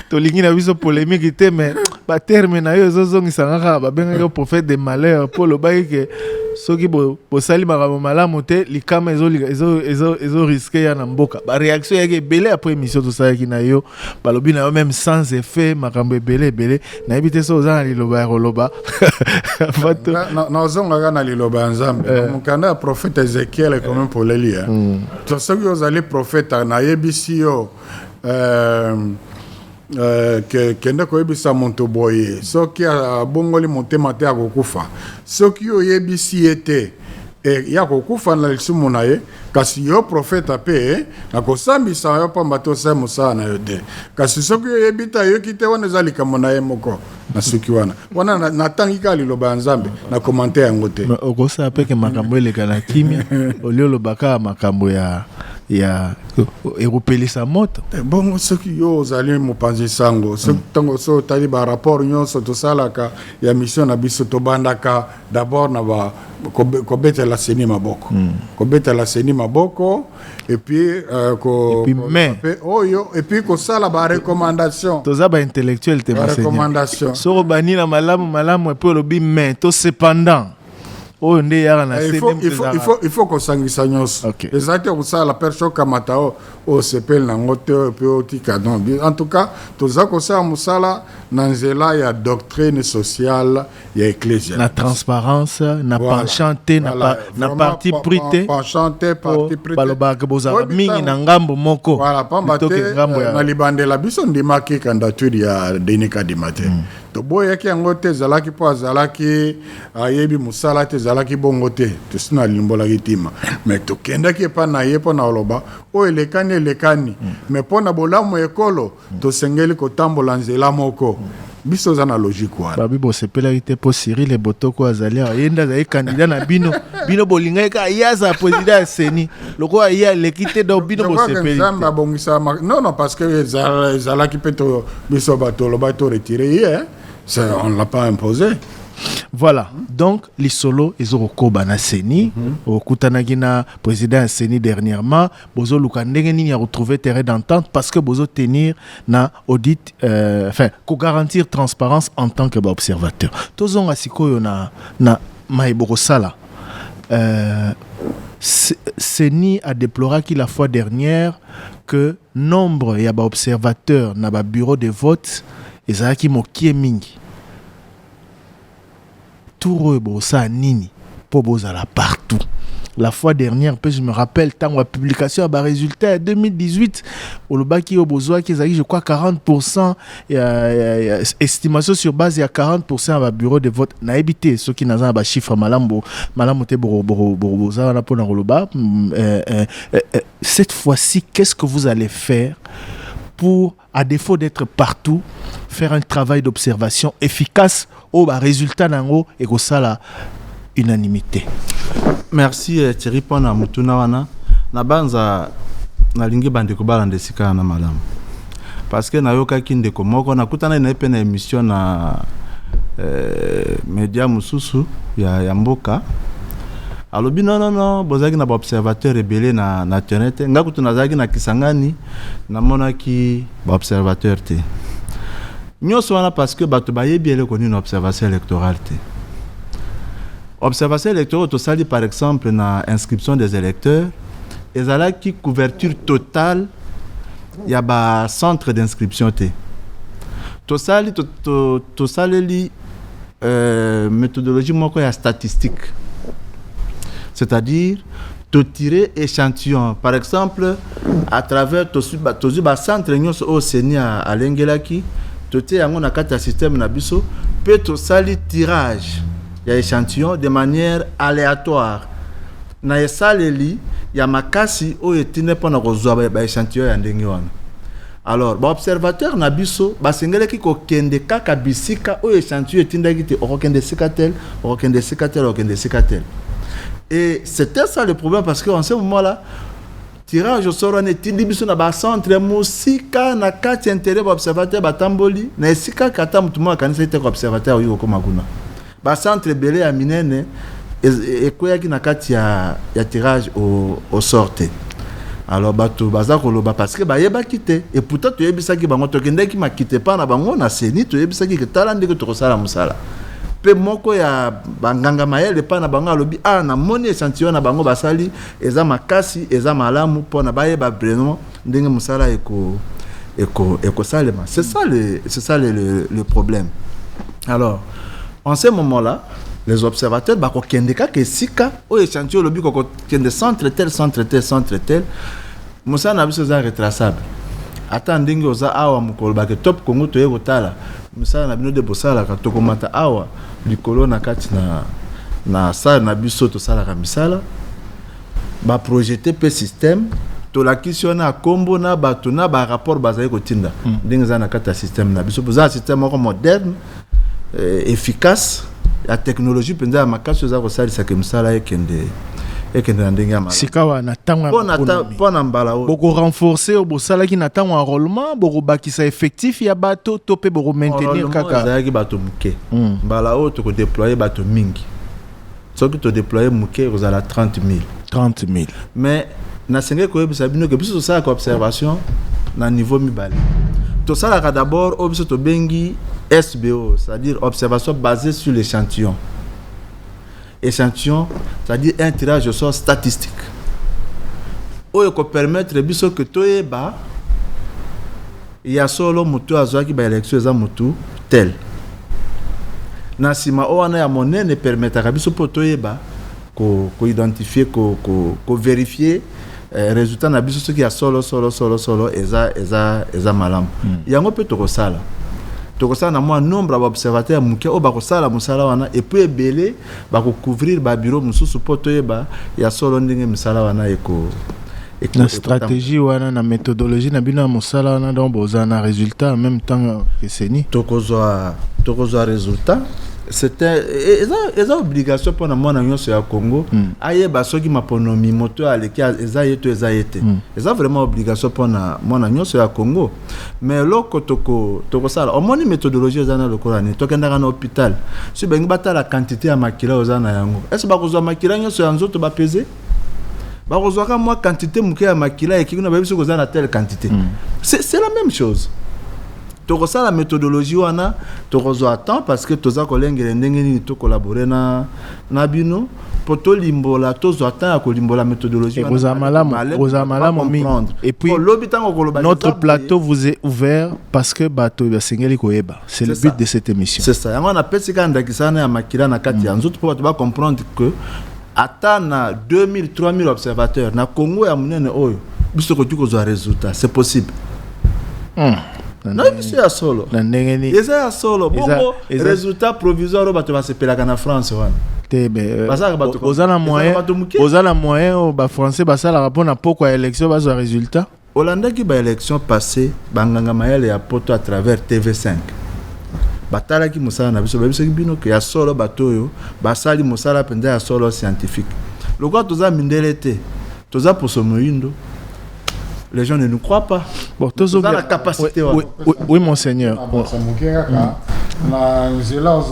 Tolingi na biso polémique te mais ba terme na yo zozongisa ngaka babenga yo prophète de malheur pour lo bayi ke soki bo sali makambo malamu te likama ezo risquer ya na mboka ba réaction yake belé après émission tout ça ki na yo balobi na yo même sans effet makambo belé na ebité so za na liloba ya koloba na zonga na liloba nzambe mukanda prophète Ezekiel quand même pour le lire to soki ozali prophète na yebisi yo kende koyebisa moto boye soki abongoli motema te akokufa soki oyebisi ye te ya kokufa na lisumu na ye kasi yo profeta pe akosambisa yo pamba tosa mosala na yo te kasi soki oyebi ta yoki te wana eza likambo na ye moko na suki wana natangi kaka liloba ya nzambe na komante yango te okosala mpe ke makambo eleka na kimia olio olobaka makambo ya eropelisa moto bongo soki yo ozali mopanzi sango ntango so otali barapport nyonso tosalaka ya mission na biso tobandaka d'abord na kobetela seni maboko kobetela seni maboko et puis et puis kosala ba recommandation toza ba intellectuel te ba recommandation soko bani na malamu et puis lobi mais to cependant oh nde yara na il faut kosangisa nyonso ezati kosala perso kamata o sepel na ngote pe otika non en tout cas toza kosala musala na nzela ya doctrine sociale ya ecclésia na transparence na penchante na parti prité penchante parti prité balobaka bozala mingi na ngambo moko voilà pambate na libandela biso ndimaki candidature ya Denis Kadima te to boyaki yango te ezalaki po azalaki ayebi musala te ezalaki bongo te tosina limbolaki tima mais tokendaki epa na ye mpo na oloba oyo elekani mais mpo na bolamu ekolo tosengeli kotambola nzela moko biso za na logique wana babi bosepelaki te mpo Cyril Ebotoko azali ayenda azali candidat na bino bolingai ka yaza président ya seni loko aya leki te donc bino bosepeli te bongisa non parce que ezalaki mpe biso bato loba to retirer ye on ne l'a pas imposé. Voilà, donc les solos ezokoba na seni okutanaki na président ya seni dernièrement bozo luka ndenge nini ya retrouver terrain d'entente parce que bozo tenir na audit enfin ko garantir transparence en tant que observateur tozonga sikoyo na maiboko sala seni a déploré qu'il la fois dernière que nombre ya ba observateurs na ba bureau de vote ezalaki mokie mingi tout ça nini pour bozala partout. La fois dernière, je me rappelle, tant la publication à résultat 2018, au Lobaki au Bozoa qui je crois 40%, estimation sur base il y a 40% à bureau de vote. Na évité ceux qui n'ont pas chiffre malambo te boroboza na pona roloba. Cette fois-ci, qu'est-ce que vous allez faire pour, à défaut d'être partout, faire un travail d'observation efficace au résultat nango et que ça la unanimité? Merci Thierry pona mutuna wana na banza na lingi bandeko balande sika na malamu parce que na yoka kindeko moko na kutana na epena émission na media mususu ya mboka alobi non bozaki na ba observateur rebelle na tenete ngakutu nazaki na Kisangani na monaki ba observateur te nyonso wana parce que bato bayebi ele koni na observation électorale te observation électorale to sali par exemple na inscription des électeurs ezalaki couverture totale ya ba centre d'inscription te to sali to saleli méthodologie moko ya statistique. C'est-à-dire, te tirer échantillon. Par exemple, à travers ton centre au Seni à Lengelaki, tu te as un système nabiso, peut te salir tirage. Il y a échantillon de manière aléatoire. Na esaleli ya makasi o etine pona kozwa ba échantillon ya ndenge wana. Alors, ba observateur nabiso basengeleki ko kende kaka bisika o échantillon etindaki te okende sikatel. Et c'était ça le problème parce qu'en ce moment-là, tirage au sort on est biso na ba centre musika na kati intérêt ba observateur ba tamboli na esika kata mutu mo kanisa ite ko observateur yuko koma kuna ba centre belé ya minene et koyaki na kati ya tirage au sorte. Alors bato baza koloba parce que ba yeba kité et pourtant to yebisa ki bango to kende ki makite pa na bango na seni to yebisa ki tala ndeko to kosala musala pe moko ya banganga mayele pa na bango alobi na moni échantillon na bango basali eza makasi eza malamu po na bayeba vraiment ndenge musala eko salema. C'est ça le problème. Alors en ce moment-là les observateurs bako kendeka ke sika o échantillon lobi ko kende centre tel musala na biso za retraçable ata ndenge oza awa mukolo ba ke top Congo to yeko tala musala na bino de bosala ka to komata awa likolo na kati na sala na biso to sala ka misala ba projeter pe système to la kisiona kombo na bato na ba rapport bazali ko tinda ndenge za na kati système na biso za système ko moderne efficace la technologie penza makasi za ko salisa ke misala ekende na ndenge ya mala sikawa na tangwa pona mbala o boko renforcer au sala ki na tangwa enrôlement boko bakisa effectif ya bato to pe boko maintenir kaka za ki bato muke mbala o to ko déployer bato mingi soki to déployer muke ko za la 30 000 mais na senge ko yebisa bino ke biso ça ko observation na niveau mibale to sala ka d'abord o biso to bengi SBO, c'est-à-dire observation basée sur l'échantillon. Échantillon, c'est-à-dire un tirage au sort statistique. Oyo ko permettre biso que toyeba ya solo mutu azwaki ba élection za mutu tel. Na sima o wana ya monene permettre biso po toyeba ko identifier ko vérifier résultat na biso soki ya solo eza malamu. Yango pe to ko sala. Tokosala na moi nombre d'observateurs muke o bakosala musala wana et puis ebele bako couvrir ba bureau mususu poto yeba ya solo ndenge musala wana eko na stratégie wana na méthodologie na bino musala wana donc bozana résultat en même temps que seni tokozwa résultat c'était eza obligation pour na mwana nyonso ya Congo ayeba soki maponomi moto aleki eza yeto eza vraiment obligation pour na mwana nyonso ya Congo mais loko toko sala omoni méthodologie eza na lokola ni tokendaka na hôpital si bengi batala quantité ya makila oza na yango est-ce bakozwa makila nyonso ya nzoto bapese bakozwa ka moi quantité muke ya makila ekiki na babiso koza na telle quantité c'est la même chose. Toko ça la méthodologie wana toko attend parce que toza kolengele ndenge nini to collaborer na bino poto limbola tozo attend ko limbola méthodologie wana mingi et puis notre plateau vous est ouvert parce que bato ya sengeli koyeba c'est le but de cette émission. C'est ça yango na pesika ndakisana ya makila na kati ya nzoto po bato ba comprendre que ata na 2000 3000 observateurs na Congo ya munene oyo biso ko tuko zo résultat c'est possible. Non, c'est à solo. C'est à solo. Bon, résultat provisoire, tu vas se payer en France. Ozala moyen au français basala rapport na pourquoi élection bas résultat. Hollande qui ba élection passée banganga mayele ya poto à travers TV5. Batala ki musala na biso ki bino que ya solo batoyo basali musala penda ya solo scientifique. Le quoi toza mindelete toza poso moyindo. Les gens ne nous croient pas. Bon, tous la capacité. Oui, monseigneur. Na zela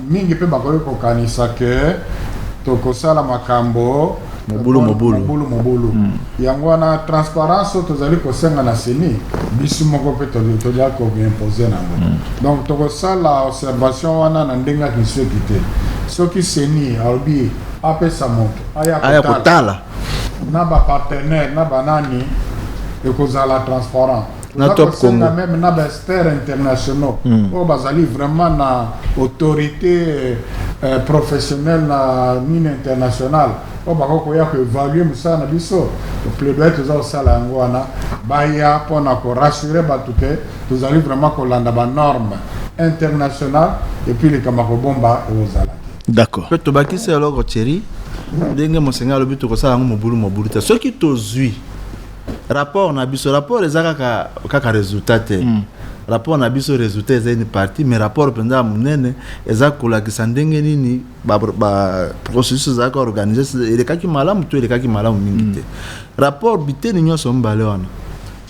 mingi pe bakole ko kanisa ke to ko sala makambo mobulu yango na transparence to zali ko senga na seni bisu moko pe to ya ko imposer nango donc to ko sala observation wana na ndenga kisekite soki seni albi apesa moto aya kotala na ba partenaire na banani et cause à la transparent na top Congo même na experts internationaux o bazali vraiment na autorité professionnelle na mine internationale o bako ya ko évaluer musa na biso to plaidoyer to za sala ngwana baya pona ko rassurer batuke to zali vraiment ko landa ba norme internationale et puis les kamako bomba ozala d'accord peut to bakise alors Thierry ndenge monseigneur lobi to ko sala mobulu te soki to zui rapport na biso rapport ezaka kaka résultat te rapport na biso résultat eza une partie mais rapport penza munene eza kolakisa ndenge nini ba processus za organiser elekaki malamu to elekaki malamu mingi te rapport biteni nyonso mbale wana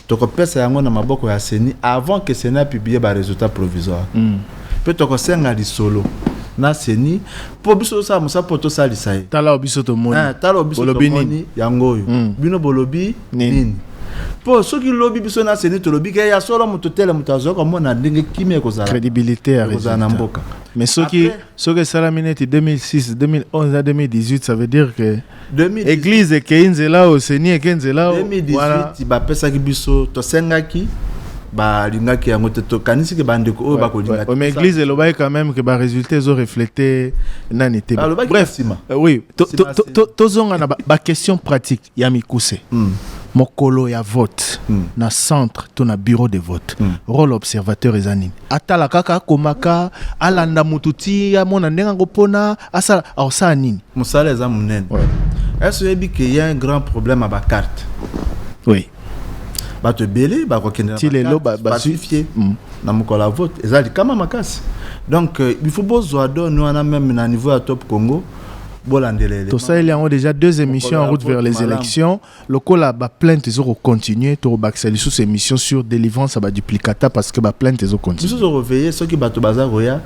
tokopesa yango na maboko ya CENI avant que CENI a publié ba résultat provisoire pe tokosenga lisolo na CENI po biso sa musa poto salisa ye tala biso to moni tala biso to moni yango yo bino bolobi nini po soki lobi biso na CENI to lobi ke ya solo muto tele mutazo ko mona ndenge kimia kozala crédibilité à résultat mboka mais soki sala minute 2006 2011 à 2018 ça veut dire que église kenzela au CENI et kenzela 2018 ba pesa ki biso to sengaki ba lingaki yango to kanisi ke bandeko o ba ko linga mais église eloba quand même que ba résultats zo refléter nanité bref oui tozonga na ba question pratique ya mikuse mokolo ya vote na centre to na bureau de vote rôle observateur ezanini atala kaka komaka alanda mututi ya mona ndenga ngopona asala sa nini musala eza munene est-ce qu'il y a un grand problème à ba carte oui bato belé ba kokenda ba suifier na mokolo vote ezali kama makasi donc il faut besoin donner on même na niveau à top Congo. Tout ça, il y a déjà 2 émissions en route vers les élections. Le col la plainte, ils ont continué. Tu as sous ces émissions sur délivrance à duplicata parce que la plainte, ils ont continué. Ils ont réveillé ceux qui battent bazar roya.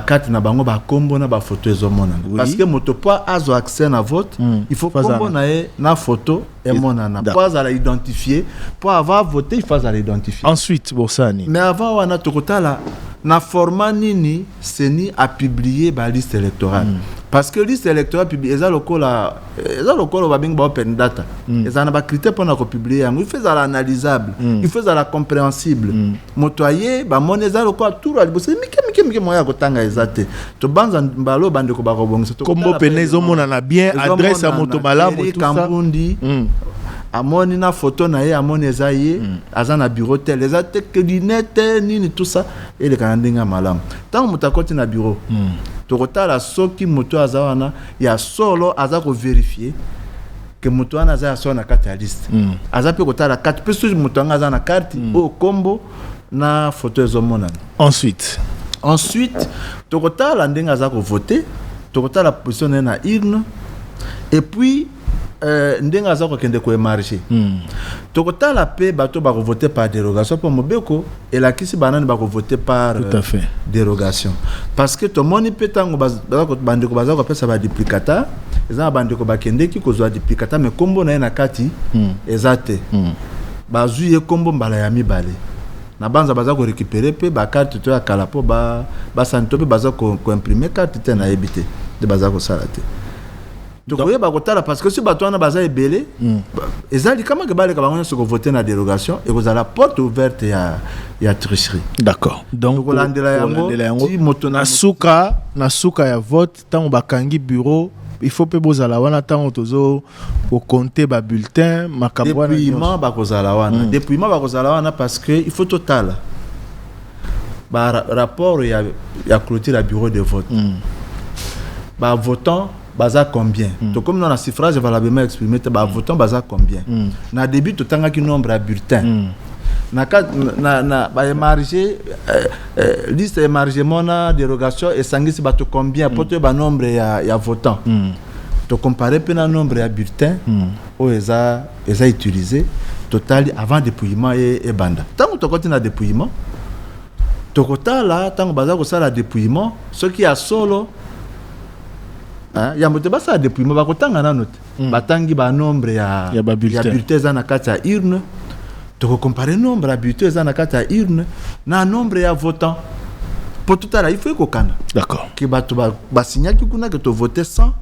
Carte na bango ba kombo na ba photo ezomona parce que motopoa azo accès na vote il faut kombo na photo et monana pas à la identifier pour avoir voté il faut à l'identifier ensuite bosani mais avant wana tokotala na format nini CENI a publié ba liste électorale parce que liste électorale publié eza lokola ba bing ba open data eza na ba critères pour na ko publier yango il fait à l'analysable il fait à la compréhensible motoyer ba moneza lokola tout ali bose mike moya ko tanga ezate to banza mbalo bandeko ba kobongisa to kombo penezo mona na bien adresse à moto malamu tout ça Kambundi amoni na photo na ye amoni ezaye azana bureau tel ezate que lunette nini tout ça et le kanandinga malamu tant mutakoti na bureau to kotala soki moto azawana ya solo azako vérifier que moto ana za sona carte ya liste azape kotala carte peso moto anga za na carte au combo na photo ezomona ensuite tokotala ndenge azako voter tokotala position na urne et puis ndenge azako kende ko marcher tokotala pe bato ba voter par dérogation pour mobeko et la kisi banane ba voter par tout à fait dérogation parce que to moni petango bazako bandeko bazako pesa ba duplicata eza bandeko ba kende ki kozwa duplicata mais kombo na na kati ezate bazuye kombo mbala ya mibale na banza baza ko récupérer pe ba carte to ya kalapo ba santo pe baza ko imprimer carte te na ebité de baza ko salate donc oye ba kotala parce que si bato wana baza ebele ezali kama ke baleka bango nyonso ko voter na dérogation et kozala porte ouverte ya tricherie d'accord donc kolandela yango ti moto na suka ya vote tango bakangi bureau il faut pe bozala wana tango tozo ko compter ba bulletin makabwana dépouillement ba kozala wana dépouillement ba kozala wana parce que il faut total ba rapport ya clôture la bureau de vote ba votant baza combien to comme dans la suffrage valablement exprimé ba votant baza combien na début to tanga ki nombre à bulletin na ba émarger liste émargement na dérogation et sangisi ba to combien pour te ba nombre ya votant to comparer pe na nombre ya bulletin o eza utilisé total avant dépouillement et banda tant to continue na dépouillement to kotala tant baza ko sala dépouillement ce qui a solo ya moto basa dépouillement ba kotanga na note batangi ba nombre ya bulletin za na kati ya urne to comparer nombre ya bulletin za na kati ya urne na nombre ya votant pour tout à l'heure il faut kokana d'accord que ba signer ki kuna que to voter 100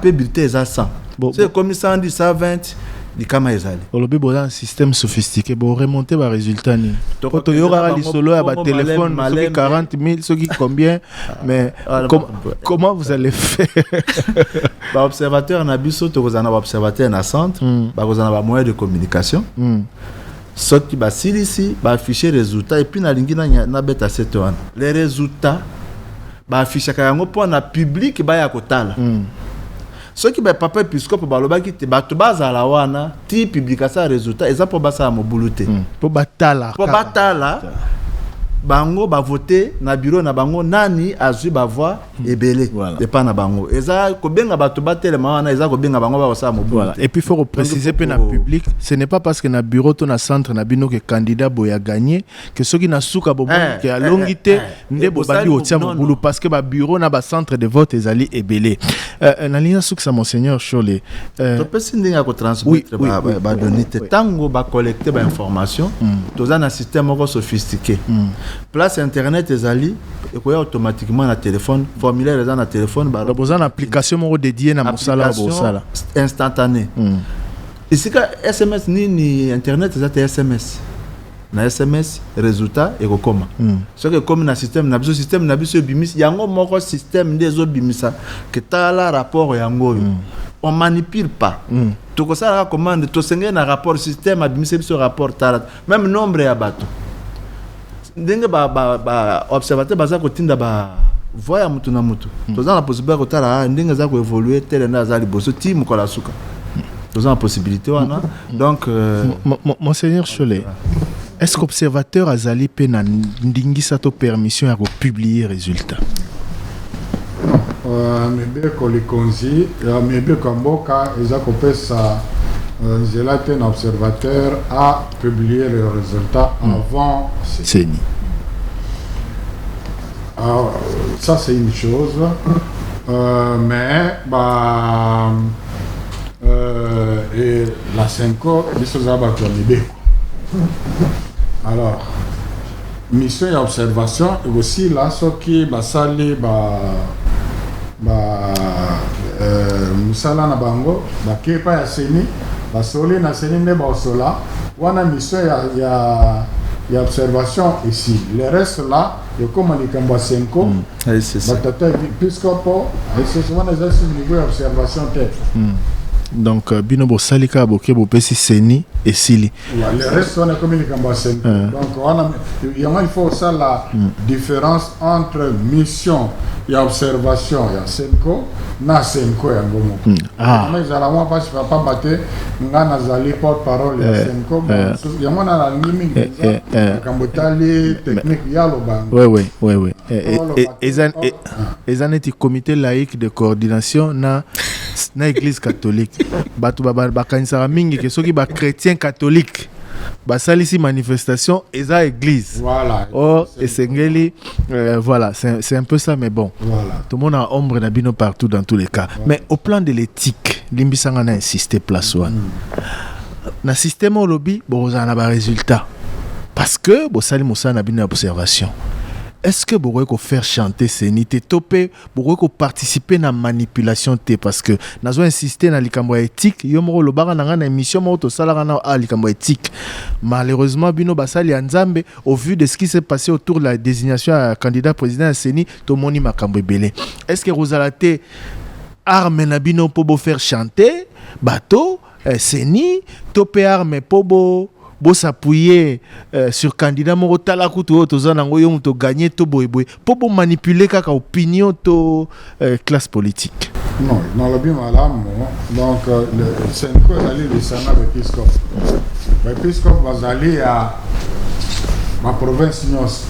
pe bulletin za 100 c'est comme 110 120 di kama ezali olobi boza un système sophistiqué bo remonter ba résultat ni to yora li solo ya ba téléphone soki 40 000 soki combien mais comment vous allez faire ba observateur na biso to kozana ba observateur na centre ba kozana ba moyen de communication soki ba silisi ba afficher résultat et puis na lingi na beta seto wana les résultats ba afficher ka yango pour na public ba ya kotala ceux qui papa épiscope balobaki te bato bazala wana ti publication résultat eza pour basa mobuluté pour batala bango ba voter na bureau na bango nani azui ba voix ebele et pas na bango eza ko benga bato batele mawana eza ko benga bango ba osa mobuluté. Voilà. Et puis il faut préciser que dans le public, ce n'est pas parce que na bureau to na centre na bino que candidat boya gagné que ceux qui na souka bobo que a longité ndé bobali otia mobulu parce que ba bureau na ba centre de vote ezali ebele. Na ligne souk ça monseigneur Cholé. To pesi ndinga ko transmettre ba donner tango ba collecter ba information toza na système moko sophistiqué. Place internet ezali et automatiquement na téléphone formulaire ezana na téléphone ba besoin d'application moko dédiée na mosala bosala instantané. Ici ka SMS ni internet ezate SMS na SMS résultat et kokoma ce que comme na système na biso bimis yango moko système des obimisa que tala rapport yango on manipule pas to ko sala commande to senge na rapport système abimisa biso rapport tala même nombre ya bato ndenge ba observateur baza kotinda ba voya mutu na mutu toza na possibilité kotala ndenge za ko évoluer tel na za liboso ti mukola suka toza na possibilité wana donc monseigneur Cholé, est-ce qu'observateur azali pe na ndingisa to permission ya ko publier résultat mebe ko likonzi mebe kamboka eza ko pesa Zélate, un observateur, a publié les résultats avant CENI. Ça, c'est une chose. Mais, et la 5 alors, mission et observation, et aussi là, ce qui va salir, musala na bango, kepa ya seni, basoli na seni ne basola, wana mission ya observation ici. Le reste là, il y a comme les Kamba 5 épiscopo, c'est souvent les niveau d'observation. Donc binobo salika boke bopesi seni et sili. Le reste on a comme les Kamba 5. Donc il faut ça la différence entre mission et observation ya senko na senko ya ngomo. Mais za moi pas pas battre ngana zali porte-parole ya senko ya mona la ngimi kambotali technique ya lobango. Oui. Et un comité laïque de coordination na église catholique. Batu bakanisa mingi ke soki ba chrétien catholique. Basalisi manifestation eza église. Voilà. Oh, et Sengeli, voilà, c'est un peu ça, mais bon. Voilà. Tout le monde a ombre d'abino partout dans tous les cas. Voilà. Mais au plan de l'éthique, Limbisanga a insisté place one. Na système au lobby, bon, on a un résultat. Parce que, bon, sali moussa n'a bien observation. Est-ce que vous pouvez faire chanter Seni te topé, vous pouvez participer à la manipulation te parce que nous avons insisté dans l'écambo éthique, yomoro le baran dans une émission moto salarana à l'écambo éthique. Malheureusement bino basali anzambe au vu de ce qui s'est passé autour de la désignation à candidat président à Seni to moni makambo belé. Est-ce que Rosalate arme na bino pour faire chanter bateau Seni topé arme pour s'appuyer sur candidat moko tala kutu toza nango yo to gagner to boyeboy pour manipuler kaka opinion to classe politique. Non, dans le bien malam donc le Senko allé le Sana épiscope. L'épiscope va aller à ma province Nyos.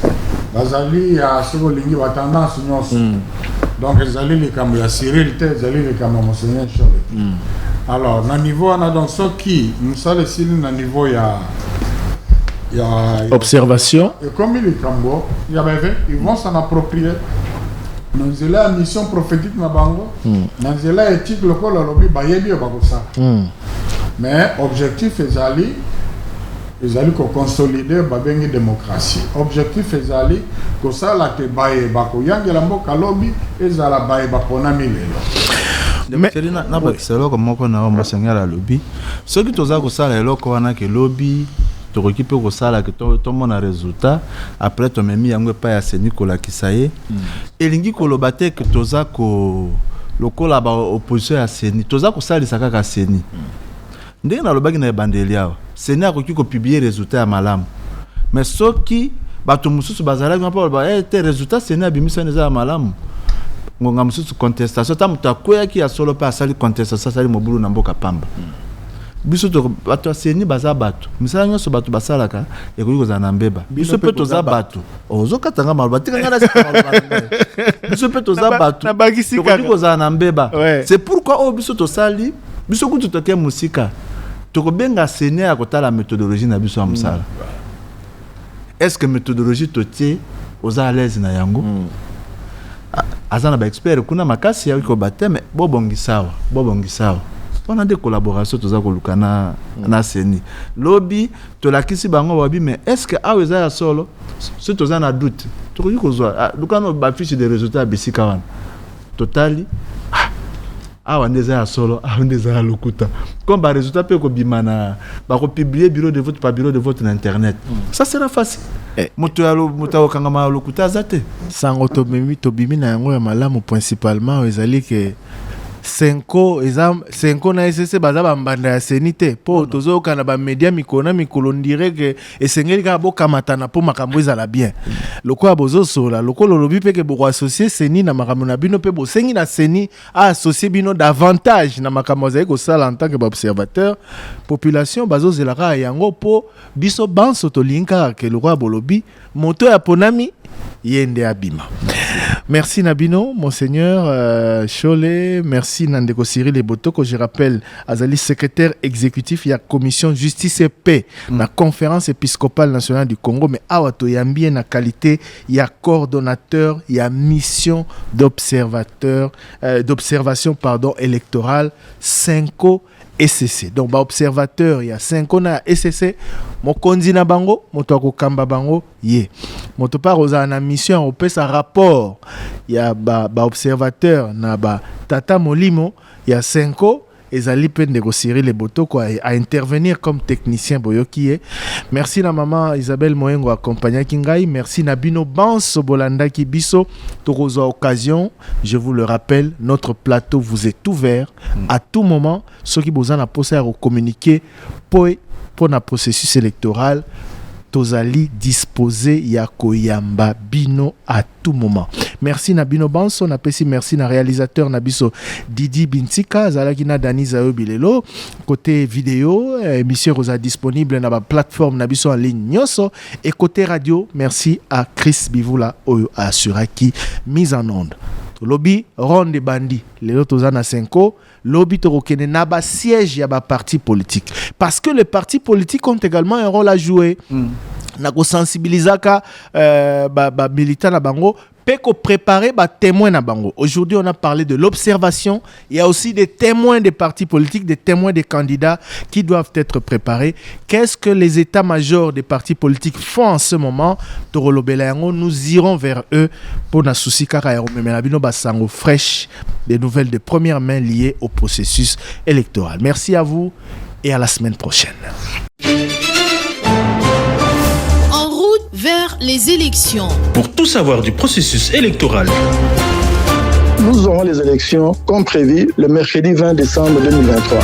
Va aller à Sogolingi wa tendance Nyos. Donc ils allaient les comme ya Cyril te, ils allaient les comme monseigneur Cholé. Alors, na niveau on a donc ce qui nous ça les signes na niveau il y a observation et comme il est Cambo, il y avait ils vont s'en approprier. Nous avons la mission prophétique na bango. Nous avons la éthique locale au lobby bayebi ba ça. Mais objectif ezali ko consolider ba bengi démocratie. Objectif ezali ko ça la te baye ba ko yangela mboka lobby ezala baye ba pona milelo. Mais na ba kiselo comme moko na monseigneur à lobby ce qui toza ko sala eloko wana ke lobby to récupérer ko sala que to mona résultat après to memi yango pa ya Seni ko la kisaye elingi ko lobate que toza ko lokola ba opposition ya Seni toza ko sala saka ka Seni ndenge na lobaki na bandeli yawo Seni akoki ko publier résultat ya malamu mais soki bato mususu bazala ngapa ba te résultat Seni abimisa neza ya malamu ngonga mususu contestation ta muta koya ki ya solo pa asali contestation sali mobulu na mboka pamba biso to bato aseni baza bato misala nyonso bato basalaka ekoli kozala na mbeba biso pe toza bato ozokatanga maloba tika ngana sika maloba biso pe toza bato ekoli kozala na mbeba c'est pourquoi o biso tosali biso kutu toke musika tokobenga seni ya kotala méthodologie na biso ya musala est-ce que méthodologie totie oza à l'aise na yango azana ba expert kuna makasi ya ko bateme bobongisawa on a des collaborations toza kolukana na seni lobby to lakisi bango wabi mais est-ce que aweza ya solo si toza na doute to ko kozwa lukano ba fiche de résultats bisika wana totali ndeza ya solo ndeza ya lokuta comme ba résultat pe ko bimana ba ko publier bureau de vote par bureau de vote na internet ça sera facile moto kanga ma lokuta zate sango to bimi na yango ya malamu principalement ezali que Senko na SSC baza bambanda ya senite po tozo kana ba media mikolo ndire que esengeli ka bo kamatana po makambo ezala bien loko abozo sola loko lolobi pe ke bo associer seni na makambo na bino pe bo sengi na seni a associer bino davantage na makambo za ko sala en tant que observateur population bazo zelaka yango po biso banso to linka ke loko abolobi moto ya ponami yende abima. Merci Nabino, Monseigneur Cholet, merci Nandeko Cyril Ebotoko, je rappelle, Azali secrétaire exécutif, il y a commission justice et paix, la conférence épiscopale nationale du Congo, mais awato yambi na qualité, il y a coordonnateur, il y a mission d'observation électorale, 5 SCC. Donc, observateur, il y a 5 ans à SCC. Mon kondi na bango, moto ko kamba bango, ye. Moto pa roza na mission au pesa rapport. Il y a observateur na Tata Molimo, il y a 5 ans. Ezali peine de Cyril Ebotoko à intervenir comme technicien boyoki. Merci la maman Isabelle Moengo accompagné Kingai. Merci Nabino Banso Bolanda Kibiso. Torozo occasion, je vous le rappelle, notre plateau vous est ouvert à tout moment. Ceux qui besoin posé à communiquer pour un processus électoral. Tozali disposé ya koyamba bino à tout moment. Merci Nabino Banso, napesi merci na réalisateur Nabiso Didi Bintika, zalaki na Dani Zayo Bilelo. Côté vidéo, émission Rosa disponible na ba plateforme Nabiso en ligne nyoso. Et côté radio, merci à Chris Bivula Oyo Asuraki, mise en onde. Lobby ronde bandi les autres ana 5 lobby torokene na ba siège ya ba parti politique parce que les partis politiques ont également un rôle à jouer na ko sensibilisaka ba militants na bango peko préparer ba témoins na bango. Aujourd'hui on a parlé de l'observation, il y a aussi des témoins des partis politiques, des témoins des candidats qui doivent être préparés. Qu'est-ce que les états-majors des partis politiques font en ce moment? Nous irons vers eux pour na souci kaka bino basango fraîche, des nouvelles de première main liées au processus électoral. Merci à vous et à la semaine prochaine. Vers les élections. Pour tout savoir du processus électoral, nous aurons les élections comme prévu le mercredi 20 décembre 2023.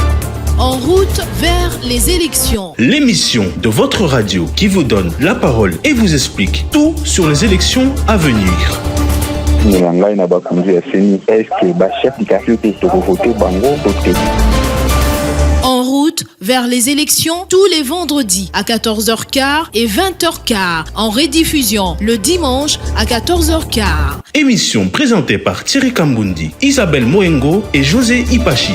En route vers les élections. L'émission de votre radio qui vous donne la parole et vous explique tout sur les élections à venir. En route vers les élections tous les vendredis à 14h15 et 20h15. En rediffusion le dimanche à 14h15. Émission présentée par Thierry Kambundi, Isabelle Moengo et José Ipachi.